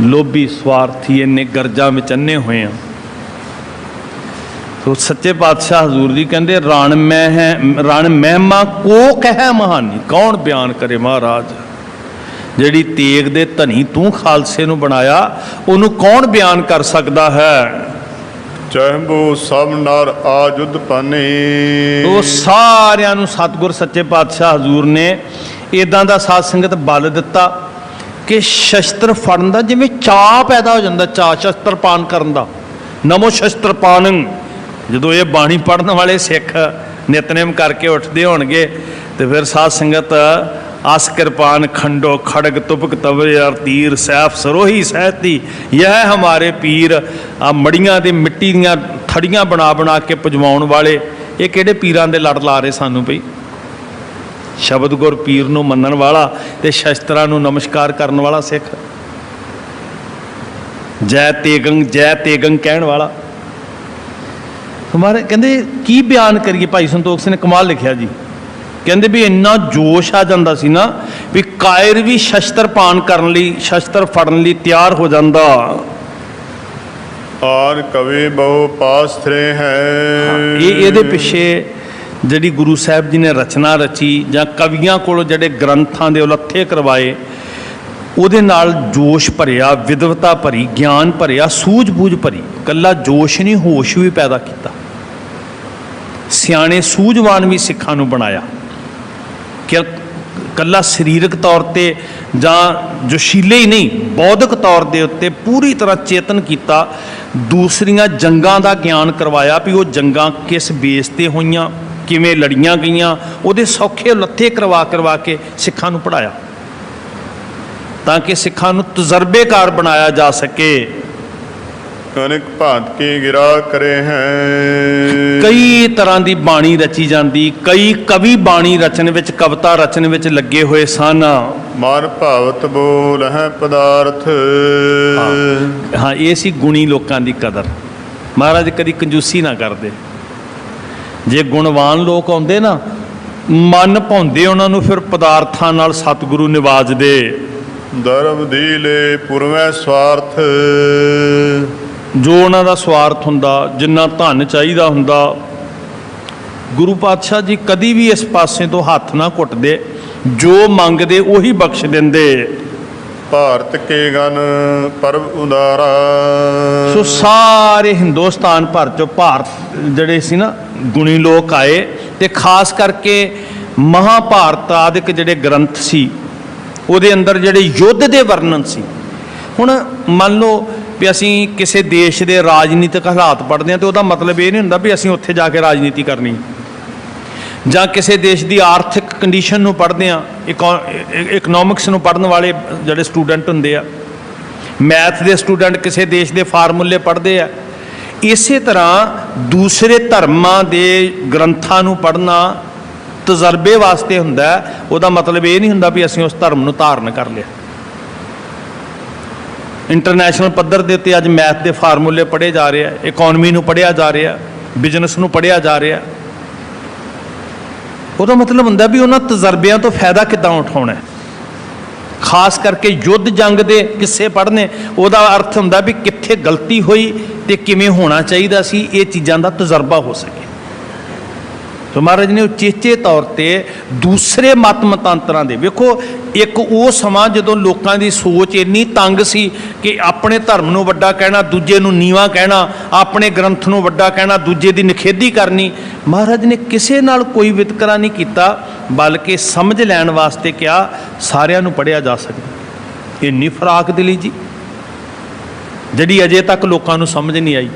ਲੋਭੀ ਸਵਾਰਥੀ ਇੰਨੇ ਗਰਜਾਂ ਵਿੱਚ ਅੰਨੇ ਹੋਏ ਆ। ਸੋ ਸੱਚੇ ਪਾਤਸ਼ਾਹ ਹਜ਼ੂਰ ਜੀ ਕਹਿੰਦੇ ਰਣ ਮਹਿਮਾ ਕੋ ਕਹਿ ਮਹਾਨੀ, ਕੌਣ ਬਿਆਨ ਕਰੇ ਮਹਾਰਾਜ। ਜਿਹੜੀ ਤੇਗ ਦੇ ਧਨੀ ਤੂੰ ਖਾਲਸੇ ਨੂੰ ਬਣਾਇਆ, ਉਹਨੂੰ ਕੌਣ ਬਿਆਨ ਕਰ ਸਕਦਾ ਹੈ। ਚਹਿਬੋ ਸਭ ਨਰ ਆ ਜੁਧ ਪਾਨੇ, ਉਹ ਸਾਰਿਆਂ ਨੂੰ ਸਤਿਗੁਰ ਸੱਚੇ ਪਾਤਸ਼ਾਹ ਹਜ਼ੂਰ ਨੇ ਇਦਾਂ ਦਾ ਸਾਧ ਸੰਗਤ ਬਲ ਦਿੱਤਾ ਕਿ ਸ਼ਸਤਰ ਫੜਨ ਦਾ ਜਿਵੇਂ ਚਾਅ ਪੈਦਾ ਹੋ ਜਾਂਦਾ, ਚਾਅ ਸ਼ਸਤਰ ਪਾਨ ਕਰਨ ਦਾ। ਨਮੋ ਸ਼ਸਤਰ ਪਾਨੰ, ਜਦੋਂ ਇਹ ਬਾਣੀ ਪੜ੍ਹਨ ਵਾਲੇ ਸਿੱਖ ਨਿਤਨੇਮ ਕਰਕੇ ਉੱਠਦੇ ਹੋਣਗੇ ਤੇ ਫਿਰ ਸਾਧ ਸੰਗਤ ਅਸ ਕਿਰਪਾਨ ਖੰਡੋ ਖੜਗ ਤੁਪਕ ਤਵਰ ਤੀਰ ਸੈਫ ਸਰੋਹੀ ਸਹਿਤੀ ਯਹ ਹਮਾਰੇ ਪੀਰ। ਆ ਮੜੀਆਂ ਦੇ ਮਿੱਟੀ ਦੀਆਂ ਥੜੀਆਂ ਬਣਾ ਬਣਾ ਕੇ ਪਜਵਾਉਣ ਵਾਲੇ ਇਹ ਕਿਹੜੇ ਪੀਰਾਂ ਦੇ ਲੜ ਲਾ ਰਹੇ ਸਾਨੂੰ ਪਈ। ਸ਼ਬਦ ਗੁਰ ਪੀਰ ਨੂੰ ਮੰਨਣ ਵਾਲਾ ਤੇ ਸ਼ਸਤਰਾਂ ਨੂੰ ਨਮਸਕਾਰ ਕਰਨ ਵਾਲਾ ਸਿੱਖ, ਜੈ ਤੇਗੰ ਕਹਿਣ ਵਾਲਾ। ਹਮਾਰੇ ਕਹਿੰਦੇ ਕੀ ਬਿਆਨ ਕਰੀਏ। ਭਾਈ ਸੰਤੋਖ ਸਿੰਘ ਨੇ ਕਮਾਲ ਲਿਖਿਆ ਜੀ, ਕਹਿੰਦੇ ਵੀ ਇੰਨਾ ਜੋਸ਼ ਆ ਜਾਂਦਾ ਸੀ ਨਾ ਵੀ ਕਾਇਰ ਵੀ ਸ਼ਸਤਰ ਪਾਨ ਕਰਨ ਲਈ, ਸ਼ਸਤਰ ਫੜਨ ਲਈ ਤਿਆਰ ਹੋ ਜਾਂਦਾ। ਆਨ ਕਵੀ ਬਹੁ ਪਾਸਥਰੇ ਹੈ। ਇਹਦੇ ਪਿੱਛੇ ਜਿਹੜੀ ਗੁਰੂ ਸਾਹਿਬ ਜੀ ਨੇ ਰਚਨਾ ਰਚੀ ਜਾਂ ਕਵੀਆਂ ਕੋਲੋਂ ਜਿਹੜੇ ਗ੍ਰੰਥਾਂ ਦੇ ਉਲੱਥੇ ਕਰਵਾਏ, ਉਹਦੇ ਨਾਲ ਜੋਸ਼ ਭਰਿਆ, ਵਿਦਵਤਾ ਭਰੀ, ਗਿਆਨ ਭਰਿਆ, ਸੂਝ-ਬੂਝ ਭਰੀ। ਇਕੱਲਾ ਜੋਸ਼ ਨਹੀਂ, ਹੋਸ਼ ਵੀ ਪੈਦਾ ਕੀਤਾ। ਸਿਆਣੇ ਸੂਝਵਾਨ ਵੀ ਸਿੱਖਾਂ ਨੂੰ ਬਣਾਇਆ ਕਿ ਇਕੱਲਾ ਸਰੀਰਕ ਤੌਰ 'ਤੇ ਜਾਂ ਜੋਸ਼ੀਲੇ ਹੀ ਨਹੀਂ, ਬੌਧਿਕ ਤੌਰ ਦੇ ਉੱਤੇ ਪੂਰੀ ਤਰ੍ਹਾਂ ਚੇਤਨ ਕੀਤਾ। ਦੂਸਰੀਆਂ ਜੰਗਾਂ ਦਾ ਗਿਆਨ ਕਰਵਾਇਆ ਵੀ ਉਹ ਜੰਗਾਂ ਕਿਸ ਬੇਸ 'ਤੇ ਹੋਈਆਂ, ਕਿਵੇਂ ਲੜੀਆਂ ਗਈਆਂ, ਉਹਦੇ ਸੌਖੇ ਲੱਥੇ ਕਰਵਾ ਕੇ ਸਿੱਖਾਂ ਨੂੰ ਪੜ੍ਹਾਇਆ ਤਾਂ ਕਿ ਸਿੱਖਾਂ ਨੂੰ ਤਜਰਬੇਕਾਰ ਬਣਾਇਆ ਜਾ ਸਕੇ। ਅਨੇਕ ਭਾਂਤ ਕੀ ਗਿਰਾ ਕਰੇ ਹੈ। ਕਈ ਤਰ੍ਹਾਂ ਦੀ ਬਾਣੀ ਰਚੀ ਜਾਂਦੀ, ਕਈ ਕਵੀ ਬਾਣੀ ਰਚਨ ਵਿੱਚ, ਕਵਿਤਾ ਰਚਨ ਵਿੱਚ ਲੱਗੇ ਹੋਏ ਸਨ। ਮਨ ਭਾਵਤ ਬੋਲ ਹੈ ਪਦਾਰਥ। ਹਾਂ, ਇਹ ਸੀ ਗੁਣੀ ਲੋਕਾਂ ਦੀ ਕਦਰ। ਮਹਾਰਾਜ ਕਦੀ ਕੰਜੂਸੀ ਨਾ ਕਰਦੇ। ਜੇ ਗੁਣਵਾਨ ਲੋਕ ਆਉਂਦੇ ਨਾ, ਮਨ ਭਾਉਂਦੇ ਉਹਨਾਂ ਨੂੰ, ਫਿਰ ਪਦਾਰਥਾਂ ਨਾਲ ਸਤਿਗੁਰੂ ਨਿਵਾਜਦੇ। ਦਰਬ ਦੀਲੇ ਪੁਰਵੈ ਸਵਾਰਥ। ਜੋ ਉਹਨਾਂ ਦਾ ਸਵਾਰਥ ਹੁੰਦਾ, ਜਿੰਨਾ ਧਨ ਚਾਹੀਦਾ ਹੁੰਦਾ, ਗੁਰੂ ਪਾਤਸ਼ਾਹ ਜੀ ਕਦੀ ਵੀ ਇਸ ਪਾਸੇ ਤੋਂ ਹੱਥ ਨਾ ਘੁੱਟਦੇ। ਜੋ ਮੰਗਦੇ ਉਹੀ ਬਖਸ਼ ਦਿੰਦੇ। ਭਾਰਤ ਕੇ ਗਨ ਪਰਬ ਉਦਾਰਾ। ਸੋ ਸਾਰੇ ਹਿੰਦੁਸਤਾਨ ਭਰ ਚੋਂ ਭਾਰਤ ਜਿਹੜੇ ਸੀ ਨਾ ਗੁਣੀ ਲੋਕ ਆਏ, ਤੇ ਖਾਸ ਕਰਕੇ ਮਹਾਭਾਰਤ ਆਦਿਕ ਜਿਹੜੇ ਗ੍ਰੰਥ ਸੀ ਉਹਦੇ ਅੰਦਰ ਜਿਹੜੇ ਯੁੱਧ ਦੇ ਵਰਣਨ ਸੀ। ਹੁਣ ਮੰਨ ਲਓ ਵੀ ਅਸੀਂ ਕਿਸੇ ਦੇਸ਼ ਦੇ ਰਾਜਨੀਤਿਕ ਹਾਲਾਤ ਪੜ੍ਹਦੇ ਹਾਂ, ਤੇ ਉਹਦਾ ਮਤਲਬ ਇਹ ਨਹੀਂ ਹੁੰਦਾ ਵੀ ਅਸੀਂ ਉੱਥੇ ਜਾ ਕੇ ਰਾਜਨੀਤੀ ਕਰਨੀ। ਜਾਂ ਕਿਸੇ ਦੇਸ਼ ਦੀ ਆਰਥਿਕ ਕੰਡੀਸ਼ਨ ਨੂੰ ਪੜ੍ਹਦੇ ਹਾਂ, ਇਕਨੋਮਿਕਸ ਨੂੰ ਪੜ੍ਹਨ ਵਾਲੇ ਜਿਹੜੇ ਸਟੂਡੈਂਟ ਹੁੰਦੇ ਆ, ਮੈਥ ਦੇ ਸਟੂਡੈਂਟ ਕਿਸੇ ਦੇਸ਼ ਦੇ ਫਾਰਮੂਲੇ ਪੜ੍ਹਦੇ ਆ। ਇਸੇ ਤਰ੍ਹਾਂ ਦੂਸਰੇ ਧਰਮਾਂ ਦੇ ਗ੍ਰੰਥਾਂ ਨੂੰ ਪੜ੍ਹਨਾ ਤਜਰਬੇ ਵਾਸਤੇ ਹੁੰਦਾ। ਉਹਦਾ ਮਤਲਬ ਇਹ ਨਹੀਂ ਹੁੰਦਾ ਵੀ ਅਸੀਂ ਉਸ ਧਰਮ ਨੂੰ ਧਾਰਨ ਕਰ ਲਿਆ। ਇੰਟਰਨੈਸ਼ਨਲ ਪੱਧਰ ਦੇ ਉੱਤੇ ਅੱਜ ਮੈਥ ਦੇ ਫਾਰਮੂਲੇ ਪੜ੍ਹੇ ਜਾ ਰਹੇ ਆ, ਇਕੋਨਮੀ ਨੂੰ ਪੜ੍ਹਿਆ ਜਾ ਰਿਹਾ, ਬਿਜ਼ਨਸ ਨੂੰ ਪੜ੍ਹਿਆ ਜਾ ਰਿਹਾ। ਉਹਦਾ ਮਤਲਬ ਹੁੰਦਾ ਵੀ ਉਹਨਾਂ ਤਜਰਬਿਆਂ ਤੋਂ ਫਾਇਦਾ ਕਿੱਦਾਂ ਉਠਾਉਣਾ। ਖਾਸ ਕਰਕੇ ਯੁੱਧ ਜੰਗ ਦੇ ਕਿੱਸੇ ਪੜ੍ਹਨੇ, ਉਹਦਾ ਅਰਥ ਹੁੰਦਾ ਵੀ ਕਿੱਥੇ ਗਲਤੀ ਹੋਈ ਤੇ ਕਿਵੇਂ ਹੋਣਾ ਚਾਹੀਦਾ ਸੀ, ਇਹ ਚੀਜ਼ਾਂ ਦਾ ਤਜਰਬਾ ਹੋ ਸਕੇ। ਸੋ ਮਹਾਰਾਜ ਨੇ ਉਚੇਚੇ ਤੌਰ 'ਤੇ ਦੂਸਰੇ ਮਤ ਮਤਾਂਤਰਾਂ ਦੇ, ਵੇਖੋ ਇੱਕ ਉਹ ਸਮਾਂ ਜਦੋਂ ਲੋਕਾਂ ਦੀ ਸੋਚ ਇੰਨੀ ਤੰਗ ਸੀ ਕਿ ਆਪਣੇ ਧਰਮ ਨੂੰ ਵੱਡਾ ਕਹਿਣਾ, ਦੂਜੇ ਨੂੰ ਨੀਵਾਂ ਕਹਿਣਾ, ਆਪਣੇ ਗ੍ਰੰਥ ਨੂੰ ਵੱਡਾ ਕਹਿਣਾ, ਦੂਜੇ ਦੀ ਨਿਖੇਧੀ ਕਰਨੀ। ਮਹਾਰਾਜ ਨੇ ਕਿਸੇ ਨਾਲ ਕੋਈ ਵਿਤਕਰਾ ਨਹੀਂ ਕੀਤਾ, ਬਲਕਿ ਸਮਝ ਲੈਣ ਵਾਸਤੇ ਕਿਹਾ ਸਾਰਿਆਂ ਨੂੰ ਪੜ੍ਹਿਆ ਜਾ ਸਕਦਾ। ਇੰਨੀ ਫਰਾਕ ਦਿਲੀ ਜੀ ਜਿਹੜੀ ਅਜੇ ਤੱਕ ਲੋਕਾਂ ਨੂੰ ਸਮਝ ਨਹੀਂ ਆਈ।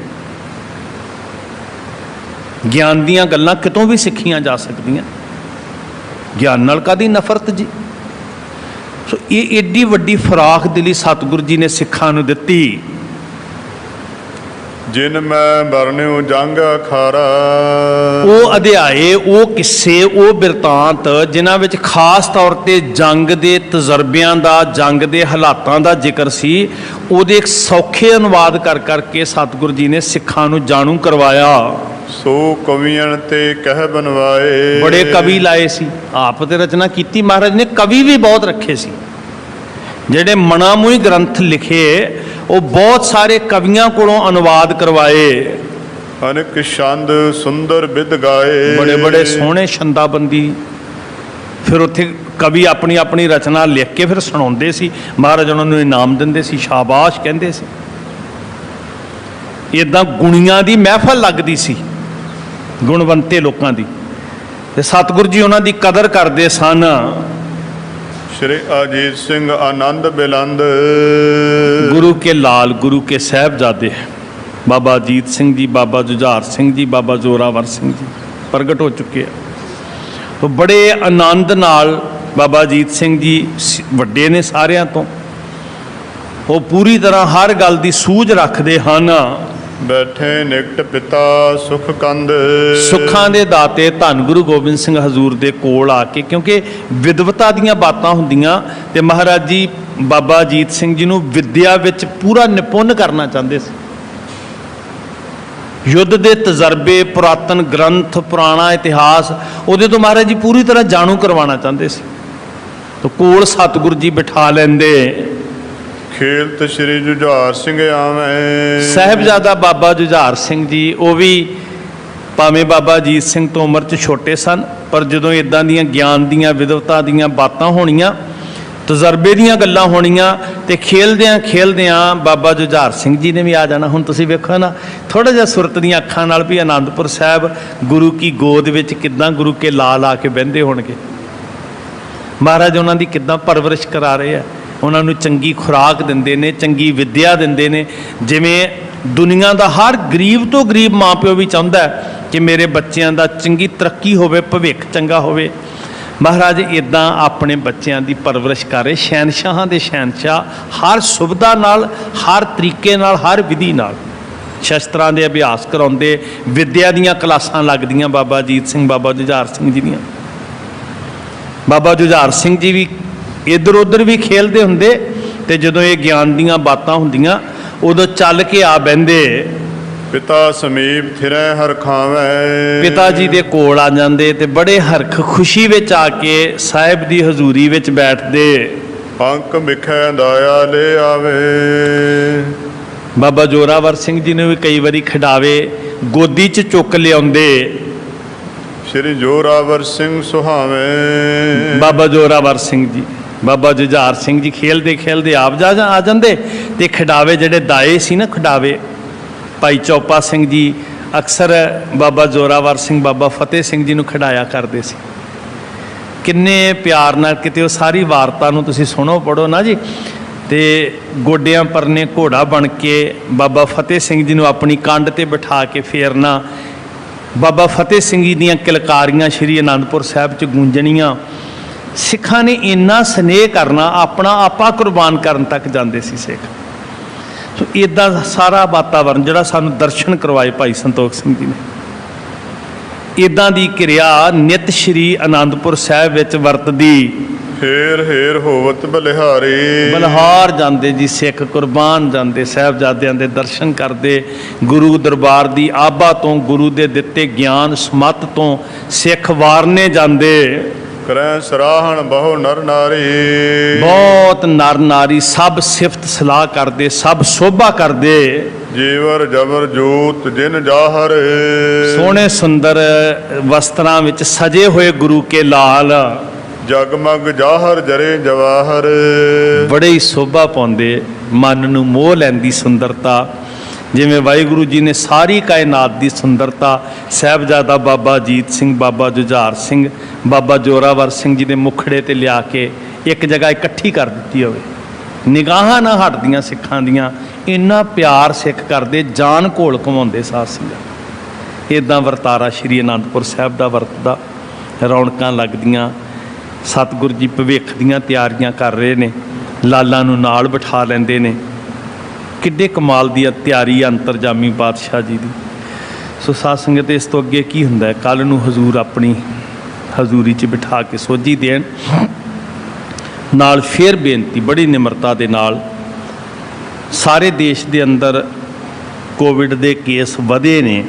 ਗਿਆਨ ਦੀਆਂ ਗੱਲਾਂ ਕਿਤੋਂ ਵੀ ਸਿੱਖੀਆਂ ਜਾ ਸਕਦੀਆਂ, ਗਿਆਨ ਨਾਲ ਕਾਹਦੀ ਨਫ਼ਰਤ ਜੀ। ਸੋ ਇਹ ਏਡੀ ਵੱਡੀ ਫਰਾਖ ਦਿਲੀ ਸਤਿਗੁਰੂ ਜੀ ਨੇ ਸਿੱਖਾਂ ਨੂੰ ਦਿੱਤੀ। ਜਿਨ ਮੈਂ ਵਰਣਿਓ ਜੰਗ ਅਖਾਰਾ। ਉਹ ਅਧਿਆਏ, ਉਹ ਕਿੱਸੇ, ਉਹ ਬਿਰਤਾਂਤ ਜਿਨ੍ਹਾਂ ਵਿੱਚ ਖਾਸ ਤੌਰ 'ਤੇ ਜੰਗ ਦੇ ਤਜਰਬਿਆਂ ਦਾ, ਜੰਗ ਦੇ ਹਾਲਾਤਾਂ ਦਾ ਜ਼ਿਕਰ ਸੀ, ਉਹਦੇ ਇੱਕ ਸੌਖੇ ਅਨੁਵਾਦ ਕਰ ਕਰਕੇ ਸਤਿਗੁਰੂ ਜੀ ਨੇ ਸਿੱਖਾਂ ਨੂੰ ਜਾਣੂ ਕਰਵਾਇਆ। ਸੋ ਕਵੀਆਂ ਤੇ ਕਹਿ ਬਨਵਾਏ। ਬੜੇ ਕਵੀ ਲਾਏ ਸੀ, ਆਪ ਤੇ ਰਚਨਾ ਕੀਤੀ ਮਹਾਰਾਜ ਨੇ, ਕਵੀ ਵੀ ਬਹੁਤ ਰੱਖੇ ਸੀ। ਜਿਹੜੇ ਮਨਾਮੂਹੀ ਗ੍ਰੰਥ ਲਿਖੇ, ਉਹ ਬਹੁਤ ਸਾਰੇ ਕਵੀਆਂ ਕੋਲੋਂ ਅਨੁਵਾਦ ਕਰਵਾਏ। ਅਨੇਕ ਛੰਦ ਸੁੰਦਰ ਬਿਦ ਗਾਏ। ਬੜੇ ਬੜੇ ਸੋਹਣੇ ਛੰਦਾਬੰਦੀ। ਫਿਰ ਉੱਥੇ ਕਵੀ ਆਪਣੀ ਆਪਣੀ ਰਚਨਾ ਲਿਖ ਕੇ ਫਿਰ ਸੁਣਾਉਂਦੇ ਸੀ। ਮਹਾਰਾਜ ਉਹਨਾਂ ਨੂੰ ਇਨਾਮ ਦਿੰਦੇ ਸੀ, ਸ਼ਾਬਾਸ਼ ਕਹਿੰਦੇ ਸੀ। ਇੱਦਾਂ ਗੁਣੀਆਂ ਦੀ ਮਹਿਫਲ ਲੱਗਦੀ ਸੀ, ਗੁਣਵੰਤੇ ਲੋਕਾਂ ਦੀ, ਤੇ ਸਤਿਗੁਰੂ ਜੀ ਉਹਨਾਂ ਦੀ ਕਦਰ ਕਰਦੇ ਸਨ। ਸ਼੍ਰੀ ਅਜੀਤ ਸਿੰਘ ਆਨੰਦ ਬਿਲੰਦ। ਗੁਰੂ ਕੇ ਲਾਲ, ਗੁਰੂ ਕੇ ਸਾਹਿਬਜ਼ਾਦੇ ਬਾਬਾ ਅਜੀਤ ਸਿੰਘ ਜੀ, ਬਾਬਾ ਜੁਝਾਰ ਸਿੰਘ ਜੀ, ਬਾਬਾ ਜ਼ੋਰਾਵਰ ਸਿੰਘ ਜੀ ਪ੍ਰਗਟ ਹੋ ਚੁੱਕੇ ਆ। ਉਹ ਬੜੇ ਆਨੰਦ ਨਾਲ, ਬਾਬਾ ਅਜੀਤ ਸਿੰਘ ਜੀ ਵੱਡੇ ਨੇ ਸਾਰਿਆਂ ਤੋਂ, ਉਹ ਪੂਰੀ ਤਰ੍ਹਾਂ ਹਰ ਗੱਲ ਦੀ ਸੂਝ ਰੱਖਦੇ ਹਨ। ਬੈਠੇ ਨਿਕਟ ਪਿਤਾ ਸੁਖ ਕੰਦ। ਸੁੱਖਾਂ ਦੇ ਦਾਤੇ ਧੰਨ ਗੁਰੂ ਗੋਬਿੰਦ ਸਿੰਘ ਹਜ਼ੂਰ ਦੇ ਕੋਲ ਆ ਕੇ, ਕਿਉਂਕਿ ਵਿਦਵਤਾ ਦੀਆਂ ਬਾਤਾਂ ਹੁੰਦੀਆਂ, ਤੇ ਮਹਾਰਾਜ ਜੀ ਬਾਬਾ ਅਜੀਤ ਸਿੰਘ ਜੀ ਨੂੰ ਵਿਦਿਆ ਵਿੱਚ ਪੂਰਾ ਨਿਪੁੰਨ ਕਰਨਾ ਚਾਹੁੰਦੇ ਸੀ। ਯੁੱਧ ਦੇ ਤਜਰਬੇ, ਪੁਰਾਤਨ ਗ੍ਰੰਥ, ਪੁਰਾਣਾ ਇਤਿਹਾਸ, ਉਹਦੇ ਤੋਂ ਮਹਾਰਾਜ ਜੀ ਪੂਰੀ ਤਰ੍ਹਾਂ ਜਾਣੂ ਕਰਵਾਉਣਾ ਚਾਹੁੰਦੇ ਸੀ। ਤਾਂ ਕੋਲ ਸਤਿਗੁਰੂ ਜੀ ਬਿਠਾ ਲੈਂਦੇ। ਖੇਲਤ ਸ਼੍ਰੀ ਜੁਝਾਰ ਸਿੰਘ ਆਵੇਂ। ਸਾਹਿਬਜ਼ਾਦਾ ਬਾਬਾ ਜੁਝਾਰ ਸਿੰਘ ਜੀ, ਉਹ ਵੀ ਭਾਵੇਂ ਬਾਬਾ ਅਜੀਤ ਸਿੰਘ ਤੋਂ ਉਮਰ 'ਚ ਛੋਟੇ ਸਨ, ਪਰ ਜਦੋਂ ਇਦਾਂ ਦੀਆਂ ਗਿਆਨ ਦੀਆਂ, ਵਿਦਵਤਾ ਦੀਆਂ ਬਾਤਾਂ ਹੋਣੀਆਂ, ਤਜਰਬੇ ਦੀਆਂ ਗੱਲਾਂ ਹੋਣੀਆਂ। ਤੇ ਖੇਲਦਿਆਂ ਬਾਬਾ ਜੁਝਾਰ ਸਿੰਘ ਜੀ ਨੇ ਵੀ ਆ ਜਾਣਾ। ਹੁਣ ਤੁਸੀਂ ਵੇਖੋ ਨਾ ਥੋੜ੍ਹਾ ਜਿਹਾ ਸੁਰਤ ਦੀਆਂ ਅੱਖਾਂ ਨਾਲ ਵੀ ਆਨੰਦਪੁਰ ਸਾਹਿਬ ਗੁਰੂ ਕੀ ਗੋਦ ਵਿੱਚ ਕਿੱਦਾਂ ਗੁਰੂ ਕੇ ਲਾ ਕੇ ਬਹਿੰਦੇ ਹੋਣਗੇ। ਮਹਾਰਾਜ ਉਹਨਾਂ ਦੀ ਕਿੱਦਾਂ ਪਰਵਰਿਸ਼ ਕਰਾ ਰਹੇ ਆ, ਉਹਨਾਂ ਨੂੰ ਚੰਗੀ ਖੁਰਾਕ ਦਿੰਦੇ ਨੇ, ਚੰਗੀ ਵਿੱਦਿਆ ਦਿੰਦੇ ਨੇ। ਜਿਵੇਂ ਦੁਨੀਆ ਦਾ ਹਰ ਗਰੀਬ ਤੋਂ ਗਰੀਬ ਮਾਂ ਪਿਓ ਵੀ ਚਾਹੁੰਦਾ ਕਿ ਮੇਰੇ ਬੱਚਿਆਂ ਦਾ ਚੰਗੀ ਤਰੱਕੀ ਹੋਵੇ, ਭਵਿੱਖ ਚੰਗਾ ਹੋਵੇ। ਮਹਾਰਾਜ ਇੱਦਾਂ ਆਪਣੇ ਬੱਚਿਆਂ ਦੀ ਪਰਵਰਿਸ਼ ਕਰ ਰਹੇ, ਸ਼ਹਿਨਸ਼ਾਹਾਂ ਦੇ ਸ਼ਹਿਨਸ਼ਾਹ, ਹਰ ਸੁਵਿਧਾ ਨਾਲ, ਹਰ ਤਰੀਕੇ ਨਾਲ, ਹਰ ਵਿਧੀ ਨਾਲ। ਸ਼ਸਤਰਾਂ ਦੇ ਅਭਿਆਸ ਕਰਾਉਂਦੇ, ਵਿੱਦਿਆ ਦੀਆਂ ਕਲਾਸਾਂ ਲੱਗਦੀਆਂ ਬਾਬਾ ਅਜੀਤ ਸਿੰਘ, ਬਾਬਾ ਜੁਝਾਰ ਸਿੰਘ ਜੀ ਦੀਆਂ। ਬਾਬਾ ਜੁਝਾਰ ਸਿੰਘ ਜੀ ਵੀ ਇੱਧਰ ਉੱਧਰ ਵੀ ਖੇਲਦੇ ਹੁੰਦੇ, ਤੇ ਜਦੋਂ ਇਹ ਗਿਆਨ ਦੀਆਂ ਬਾਤਾਂ ਹੁੰਦੀਆਂ ਉਦੋਂ ਚੱਲ ਕੇ ਆ ਬਹਿੰਦੇ। ਪਿਤਾ ਸਮੀਪ ਥਿਰੈ ਹਰ ਖਾਵੈ, ਪਿਤਾ ਜੀ ਦੇ ਕੋਲ ਆ ਜਾਂਦੇ ਤੇ ਬੜੇ ਹਰਖ ਖੁਸ਼ੀ ਵਿੱਚ ਆ ਕੇ ਸਾਹਿਬ ਦੀ ਹਜ਼ੂਰੀ ਵਿੱਚ ਬੈਠਦੇ। ਪੰਕ ਮਿਖੈ ਦਾਇਆ ਲੈ ਆਵੇ। ਬਾਬਾ ਜੋਰਾਵਰ ਸਿੰਘ ਜੀ ਨੂੰ ਵੀ ਕਈ ਵਾਰੀ ਖਿਡਾਵੇ, ਗੋਦੀ 'ਚ ਚੁੱਕ ਲਿਆਉਂਦੇ। ਸ਼੍ਰੀ ਜੋਰਾਵਰ ਸਿੰਘ ਸੁਹਾਵੇਂ। ਬਾਬਾ ਜੋਰਾਵਰ ਸਿੰਘ ਜੀ, ਬਾਬਾ ਜੁਝਾਰ ਸਿੰਘ ਜੀ ਖੇਲਦੇ ਆਪ ਆ ਜਾਂਦੇ। ਤੇ ਖਿਡਾਵੇ ਜਿਹੜੇ ਦਾਏ ਸੀ ਨਾ, ਖਿਡਾਵੇ ਭਾਈ ਚੌਪਾ ਸਿੰਘ ਜੀ ਅਕਸਰ ਬਾਬਾ ਜੋਰਾਵਰ ਸਿੰਘ, ਬਾਬਾ ਫਤਿਹ ਸਿੰਘ ਜੀ ਨੂੰ ਖਿਡਾਇਆ ਕਰਦੇ ਸੀ। ਕਿੰਨੇ ਪਿਆਰ ਨਾਲ, ਕਿਤੇ ਉਹ ਸਾਰੀ ਵਾਰਤਾ ਨੂੰ ਤੁਸੀਂ ਸੁਣੋ, ਪੜ੍ਹੋ ਨਾ ਜੀ। ਤੇ ਗੋਡਿਆਂ ਪਰਨੇ ਘੋੜਾ ਬਣ ਕੇ ਬਾਬਾ ਫਤਿਹ ਸਿੰਘ ਜੀ ਨੂੰ ਆਪਣੀ ਕੰਧ 'ਤੇ ਬਿਠਾ ਕੇ ਫੇਰਨਾ। ਬਾਬਾ ਫਤਿਹ ਸਿੰਘ ਜੀ ਦੀਆਂ ਕਿਲਕਾਰੀਆਂ ਸ਼੍ਰੀ ਅਨੰਦਪੁਰ ਸਾਹਿਬ 'ਚ ਗੂੰਜਣੀਆਂ। ਸਿੱਖਾਂ ਨੇ ਇੰਨਾ ਸਨੇਹ ਕਰਨਾ, ਆਪਣਾ ਆਪਾ ਕੁਰਬਾਨ ਕਰਨ ਤੱਕ ਜਾਂਦੇ ਸੀ ਸਿੱਖ। ਸੋ ਇੱਦਾਂ ਸਾਰਾ ਵਾਤਾਵਰਨ ਜਿਹੜਾ ਸਾਨੂੰ ਦਰਸ਼ਨ ਕਰਵਾਏ ਭਾਈ ਸੰਤੋਖ ਸਿੰਘ ਜੀ ਨੇ। ਇੱਦਾਂ ਦੀ ਕਿਰਿਆ ਨਿਤ ਸ਼੍ਰੀ ਅਨੰਦਪੁਰ ਸਾਹਿਬ ਵਿੱਚ ਵਰਤਦੀ। ਫੇਰ ਹੇਰ ਹੋਵਤ ਬਲਿਹਾਰੀ। ਬਲਿਹਾਰ ਜਾਂਦੇ ਜੀ ਸਿੱਖ, ਕੁਰਬਾਨ ਜਾਂਦੇ, ਸਾਹਿਬਜ਼ਾਦਿਆਂ ਦੇ ਦਰਸ਼ਨ ਕਰਦੇ। ਗੁਰੂ ਦਰਬਾਰ ਦੀ ਆਭਾ ਤੋਂ, ਗੁਰੂ ਦੇ ਦਿੱਤੇ ਗਿਆਨ ਸਮੱਤ ਤੋਂ ਸਿੱਖ ਵਾਰਨੇ ਜਾਂਦੇ। ਕਰੈ ਸਰਾਹਣ ਬਹੁ ਨਰ ਨਾਰੀ। ਬਹੁਤ ਨਰ ਨਾਰੀ ਸਭ ਸਿਫਤ ਸਲਾਹ ਕਰਦੇ, ਸਭ ਸੋਭਾ ਕਰਦੇ। ਜੀਵਰ ਜਬਰ ਜੋਤ ਜਿਨ ਜਾਹਰ। ਸੋਹਣੇ ਸੁੰਦਰ ਵਸਤਰਾਂ ਵਿੱਚ ਸਜੇ ਹੋਏ ਗੁਰੂ ਕੇ ਲਾਲ। ਜਗਮਗ ਜਾਹਰ ਜਰੇ ਜਵਾਹਰ। ਬੜੇ ਹੀ ਸੋਭਾ ਪਾਉਂਦੇ, ਮਨ ਨੂੰ ਮੋਹ ਲੈਂਦੀ ਸੁੰਦਰਤਾ। ਜਿਵੇਂ ਵਾਹਿਗੁਰੂ ਜੀ ਨੇ ਸਾਰੀ ਕਾਇਨਾਤ ਦੀ ਸੁੰਦਰਤਾ ਸਾਹਿਬਜ਼ਾਦਾ ਬਾਬਾ ਅਜੀਤ ਸਿੰਘ, ਬਾਬਾ ਜੁਝਾਰ ਸਿੰਘ, ਬਾਬਾ ਜੋਰਾਵਰ ਸਿੰਘ ਜੀ ਦੇ ਮੁਖੜੇ 'ਤੇ ਲਿਆ ਕੇ ਇੱਕ ਜਗ੍ਹਾ ਇਕੱਠੀ ਕਰ ਦਿੱਤੀ ਹੋਵੇ। ਨਿਗਾਹਾਂ ਨਾ ਹਟਦੀਆਂ ਸਿੱਖਾਂ ਦੀਆਂ, ਇੰਨਾ ਪਿਆਰ ਸਿੱਖ ਕਰਦੇ, ਜਾਨ ਘੋਲ ਘਮਾਉਂਦੇ ਸਾਧ ਸੰਗਤ। ਇੱਦਾਂ ਵਰਤਾਰਾ ਸ਼੍ਰੀ ਅਨੰਦਪੁਰ ਸਾਹਿਬ ਦਾ ਵਰਤਦਾ। ਰੌਣਕਾਂ ਲੱਗਦੀਆਂ। ਸਤਿਗੁਰੂ ਜੀ ਭਵਿੱਖ ਦੀਆਂ ਤਿਆਰੀਆਂ ਕਰ ਰਹੇ ਨੇ, ਲਾਲਾਂ ਨੂੰ ਨਾਲ ਬਿਠਾ ਲੈਂਦੇ ਨੇ। ਕਿੱਡੇ ਕਮਾਲ ਦੀ ਤਿਆਰੀ ਅੰਤਰਜਾਮੀ ਪਾਤਸ਼ਾਹ ਜੀ ਦੀ। ਸੋ ਸਾਧ ਸੰਗਤ, ਇਸ ਤੋਂ ਅੱਗੇ ਕੀ ਹੁੰਦਾ ਹੈ? ਕੱਲ੍ਹ ਨੂੰ ਹਜ਼ੂਰ ਆਪਣੀ ਹਜ਼ੂਰੀ 'ਚ ਬਿਠਾ ਕੇ ਸੋਝੀ ਦੇਣ। ਨਾਲ ਫੇਰ ਬੇਨਤੀ ਬੜੀ ਨਿਮਰਤਾ ਦੇ ਨਾਲ, ਸਾਰੇ ਦੇਸ਼ ਦੇ ਅੰਦਰ ਕੋਵਿਡ ਦੇ ਕੇਸ ਵਧੇ ਨੇ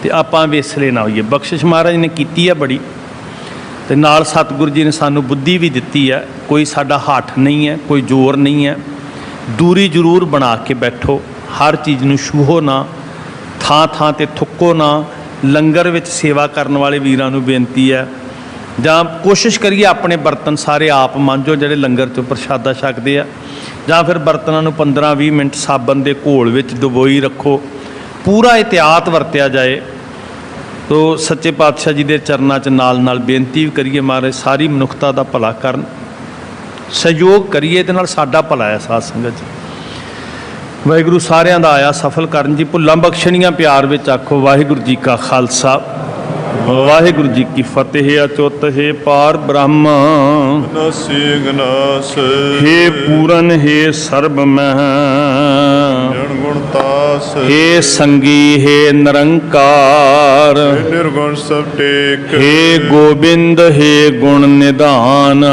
ਤੇ ਆਪਾਂ ਵਿਸਲੇ ਨਾ ਹੋਈਏ। ਬਖਸ਼ਿਸ਼ ਮਹਾਰਾਜ ਨੇ ਕੀਤੀ ਹੈ ਬੜੀ, ਤੇ ਨਾਲ ਸਤਿਗੁਰੂ ਜੀ ਨੇ ਸਾਨੂੰ ਬੁੱਧੀ ਵੀ ਦਿੱਤੀ ਹੈ। ਕੋਈ ਸਾਡਾ ਹੱਠ ਨਹੀਂ ਹੈ, ਕੋਈ ਜ਼ੋਰ ਨਹੀਂ ਹੈ। ਦੂਰੀ ਜ਼ਰੂਰ ਬਣਾ ਕੇ ਬੈਠੋ, ਹਰ ਚੀਜ਼ ਨੂੰ ਛੂਹੋ ਨਾ, ਥਾਂ ਥਾਂ 'ਤੇ ਥੁੱਕੋ ਨਾ। ਲੰਗਰ ਵਿੱਚ ਸੇਵਾ ਕਰਨ ਵਾਲੇ ਵੀਰਾਂ ਨੂੰ ਬੇਨਤੀ ਹੈ, ਜਾਂ ਕੋਸ਼ਿਸ਼ ਕਰੀਏ ਆਪਣੇ ਬਰਤਨ ਸਾਰੇ ਆਪ ਮਾਂਜੋ ਜਿਹੜੇ ਲੰਗਰ 'ਚੋਂ ਪ੍ਰਸ਼ਾਦਾ ਛਕਦੇ ਆ, ਜਾਂ ਫਿਰ ਬਰਤਨਾਂ ਨੂੰ 15-20 ਮਿੰਟ ਸਾਬਣ ਦੇ ਘੋਲ ਵਿੱਚ ਡੁਬੋਈ ਰੱਖੋ। ਪੂਰਾ ਇਹਤਿਆਤ ਵਰਤਿਆ ਜਾਏ। ਤੋ ਸੱਚੇ ਪਾਤਸ਼ਾਹ ਜੀ ਦੇ ਚਰਨਾਂ 'ਚ ਨਾਲ ਬੇਨਤੀ ਵੀ ਕਰੀਏ, ਮਹਾਰਾਜ ਸਾਰੀ ਮਨੁੱਖਤਾ ਦਾ ਭਲਾ ਕਰਨ, ਸਹਿਯੋਗ ਕਰੀਏ। ਇਹਦੇ ਨਾਲ ਸਾਡਾ ਭਲਾ ਹੈ ਸਾਧ ਸੰਗਤ ਜੀ। ਵਾਹਿਗੁਰੂ ਸਾਰਿਆਂ ਦਾ ਆਇਆ ਸਫਲ ਕਰਨ ਜੀ। ਭੁੱਲਾਂ ਬਖਸ਼ਣੀਆਂ ਪਿਆਰ ਵਿੱਚ ਆਖੋ ਵਾਹਿਗੁਰੂ ਜੀ ਕਾ ਖਾਲਸਾ, ਵਾਹਿਗੁਰੂ ਜੀ ਕੀ ਫਤਿਹ। ਅਚੁੱਤ ਹੈ ਪਾਰ ਬ੍ਰਹਮ, ਨਾਸੀ ਗਨਾਸ। ਹੇ ਪੂਰਨ ਹੈ ਸਰਬ ਮਹਿ, ਜਨ ਗੁਣ ਤਾਸ। ਹੇ ਸੰਗੀ ਹੈ ਨਿਰੰਕਾਰ, ਨਿਰਗੁਣ ਸਭ ਟੇਕ। ਹੇ ਗੋਬਿੰਦ ਹੈ ਗੁਣ ਨਿਧਾਨ,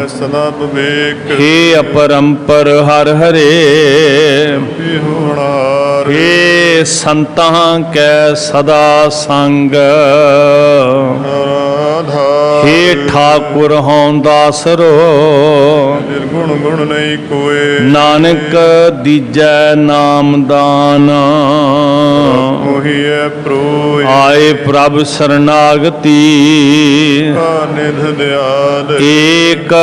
ਸਦਾ ਵਿਵੇਕ। ਹੇ ਅਪਰੰਪਰ ਹਰਿ ਹਰੇ, ਹੋਣਾਰ। ਹੇ ਸੰਤਾਂ ਕੈ ਸਦਾ ਸੰਗ। ਨਾਰਾਇਣ ਆਧਾਰ हे ठाकुर हों दासरो ਨਿਰਗੁਣ ਗੁਣ ਨਹੀਂ ਕੋਏ नानक दीजै नाम दान ਉਹੀ ਹੈ ਪ੍ਰੋਏ आए प्रभ शरणागति ਨਿਧ ਦਿਆਲ एक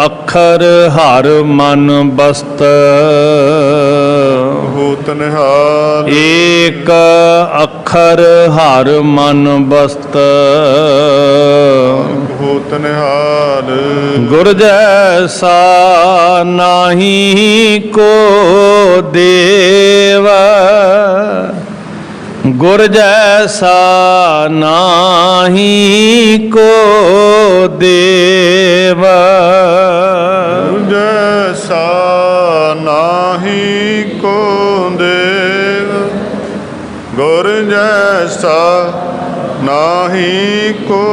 अखर हर मन बस्त ਹੋਤ ਨਿਹਾਲ एक अखर हर मन बस्त ਹੋਤ ਨਿਹਾਲ गुर जैसा नाही को देव गुर जैसा नाही को देव ਜੈਸਾ ਨਾਹੀ ਕੋ ਦੇਵ ਗੁਰ ਜੈਸਾ ਨਾਹੀ ਕੋ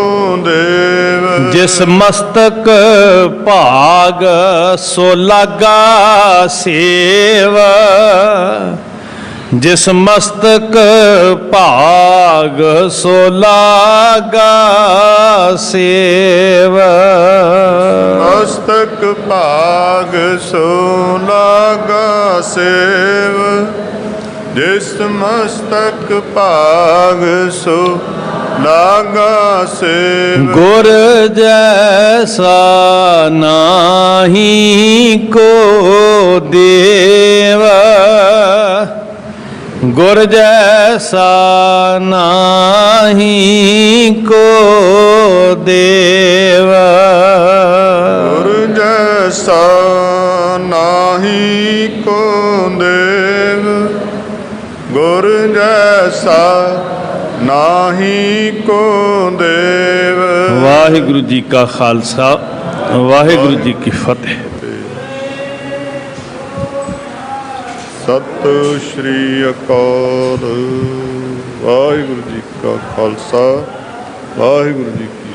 ਦੇਵ जिस मस्तक भाग सो लागा सेव जिस मस्तक भाग सो लागा सेव ਮਸਤਕ ਭਾਗ ਸੋ ਲਾਗਾ ਸੇਵ ਜਿਸ ਮਸਤਕ ਭਾਗ ਸੋ ਲਾਗਾ ਸੇਵ गुर जैसा नाही को देव गुर जैसा नाही को देव ਗੁਰ ਜੈਸਾ ਨਾਹੀ ਕੋ ਦੇਵ ਗੁਰ ਜੈਸਾ ਨਾਹੀ ਕੋ ਦੇਵ ਵਾਹਿਗੁਰੂ ਜੀ ਕਾ ਖਾਲਸਾ ਵਾਹਿਗੁਰੂ ਜੀ ਕੀ ਫਤਿਹ। ਸਤਿ ਸ਼੍ਰੀ ਅਕਾਲ। ਵਾਹਿਗੁਰੂ ਜੀ ਕਾ ਖਾਲਸਾ ਵਾਹਿਗੁਰੂ ਜੀ ਕੀ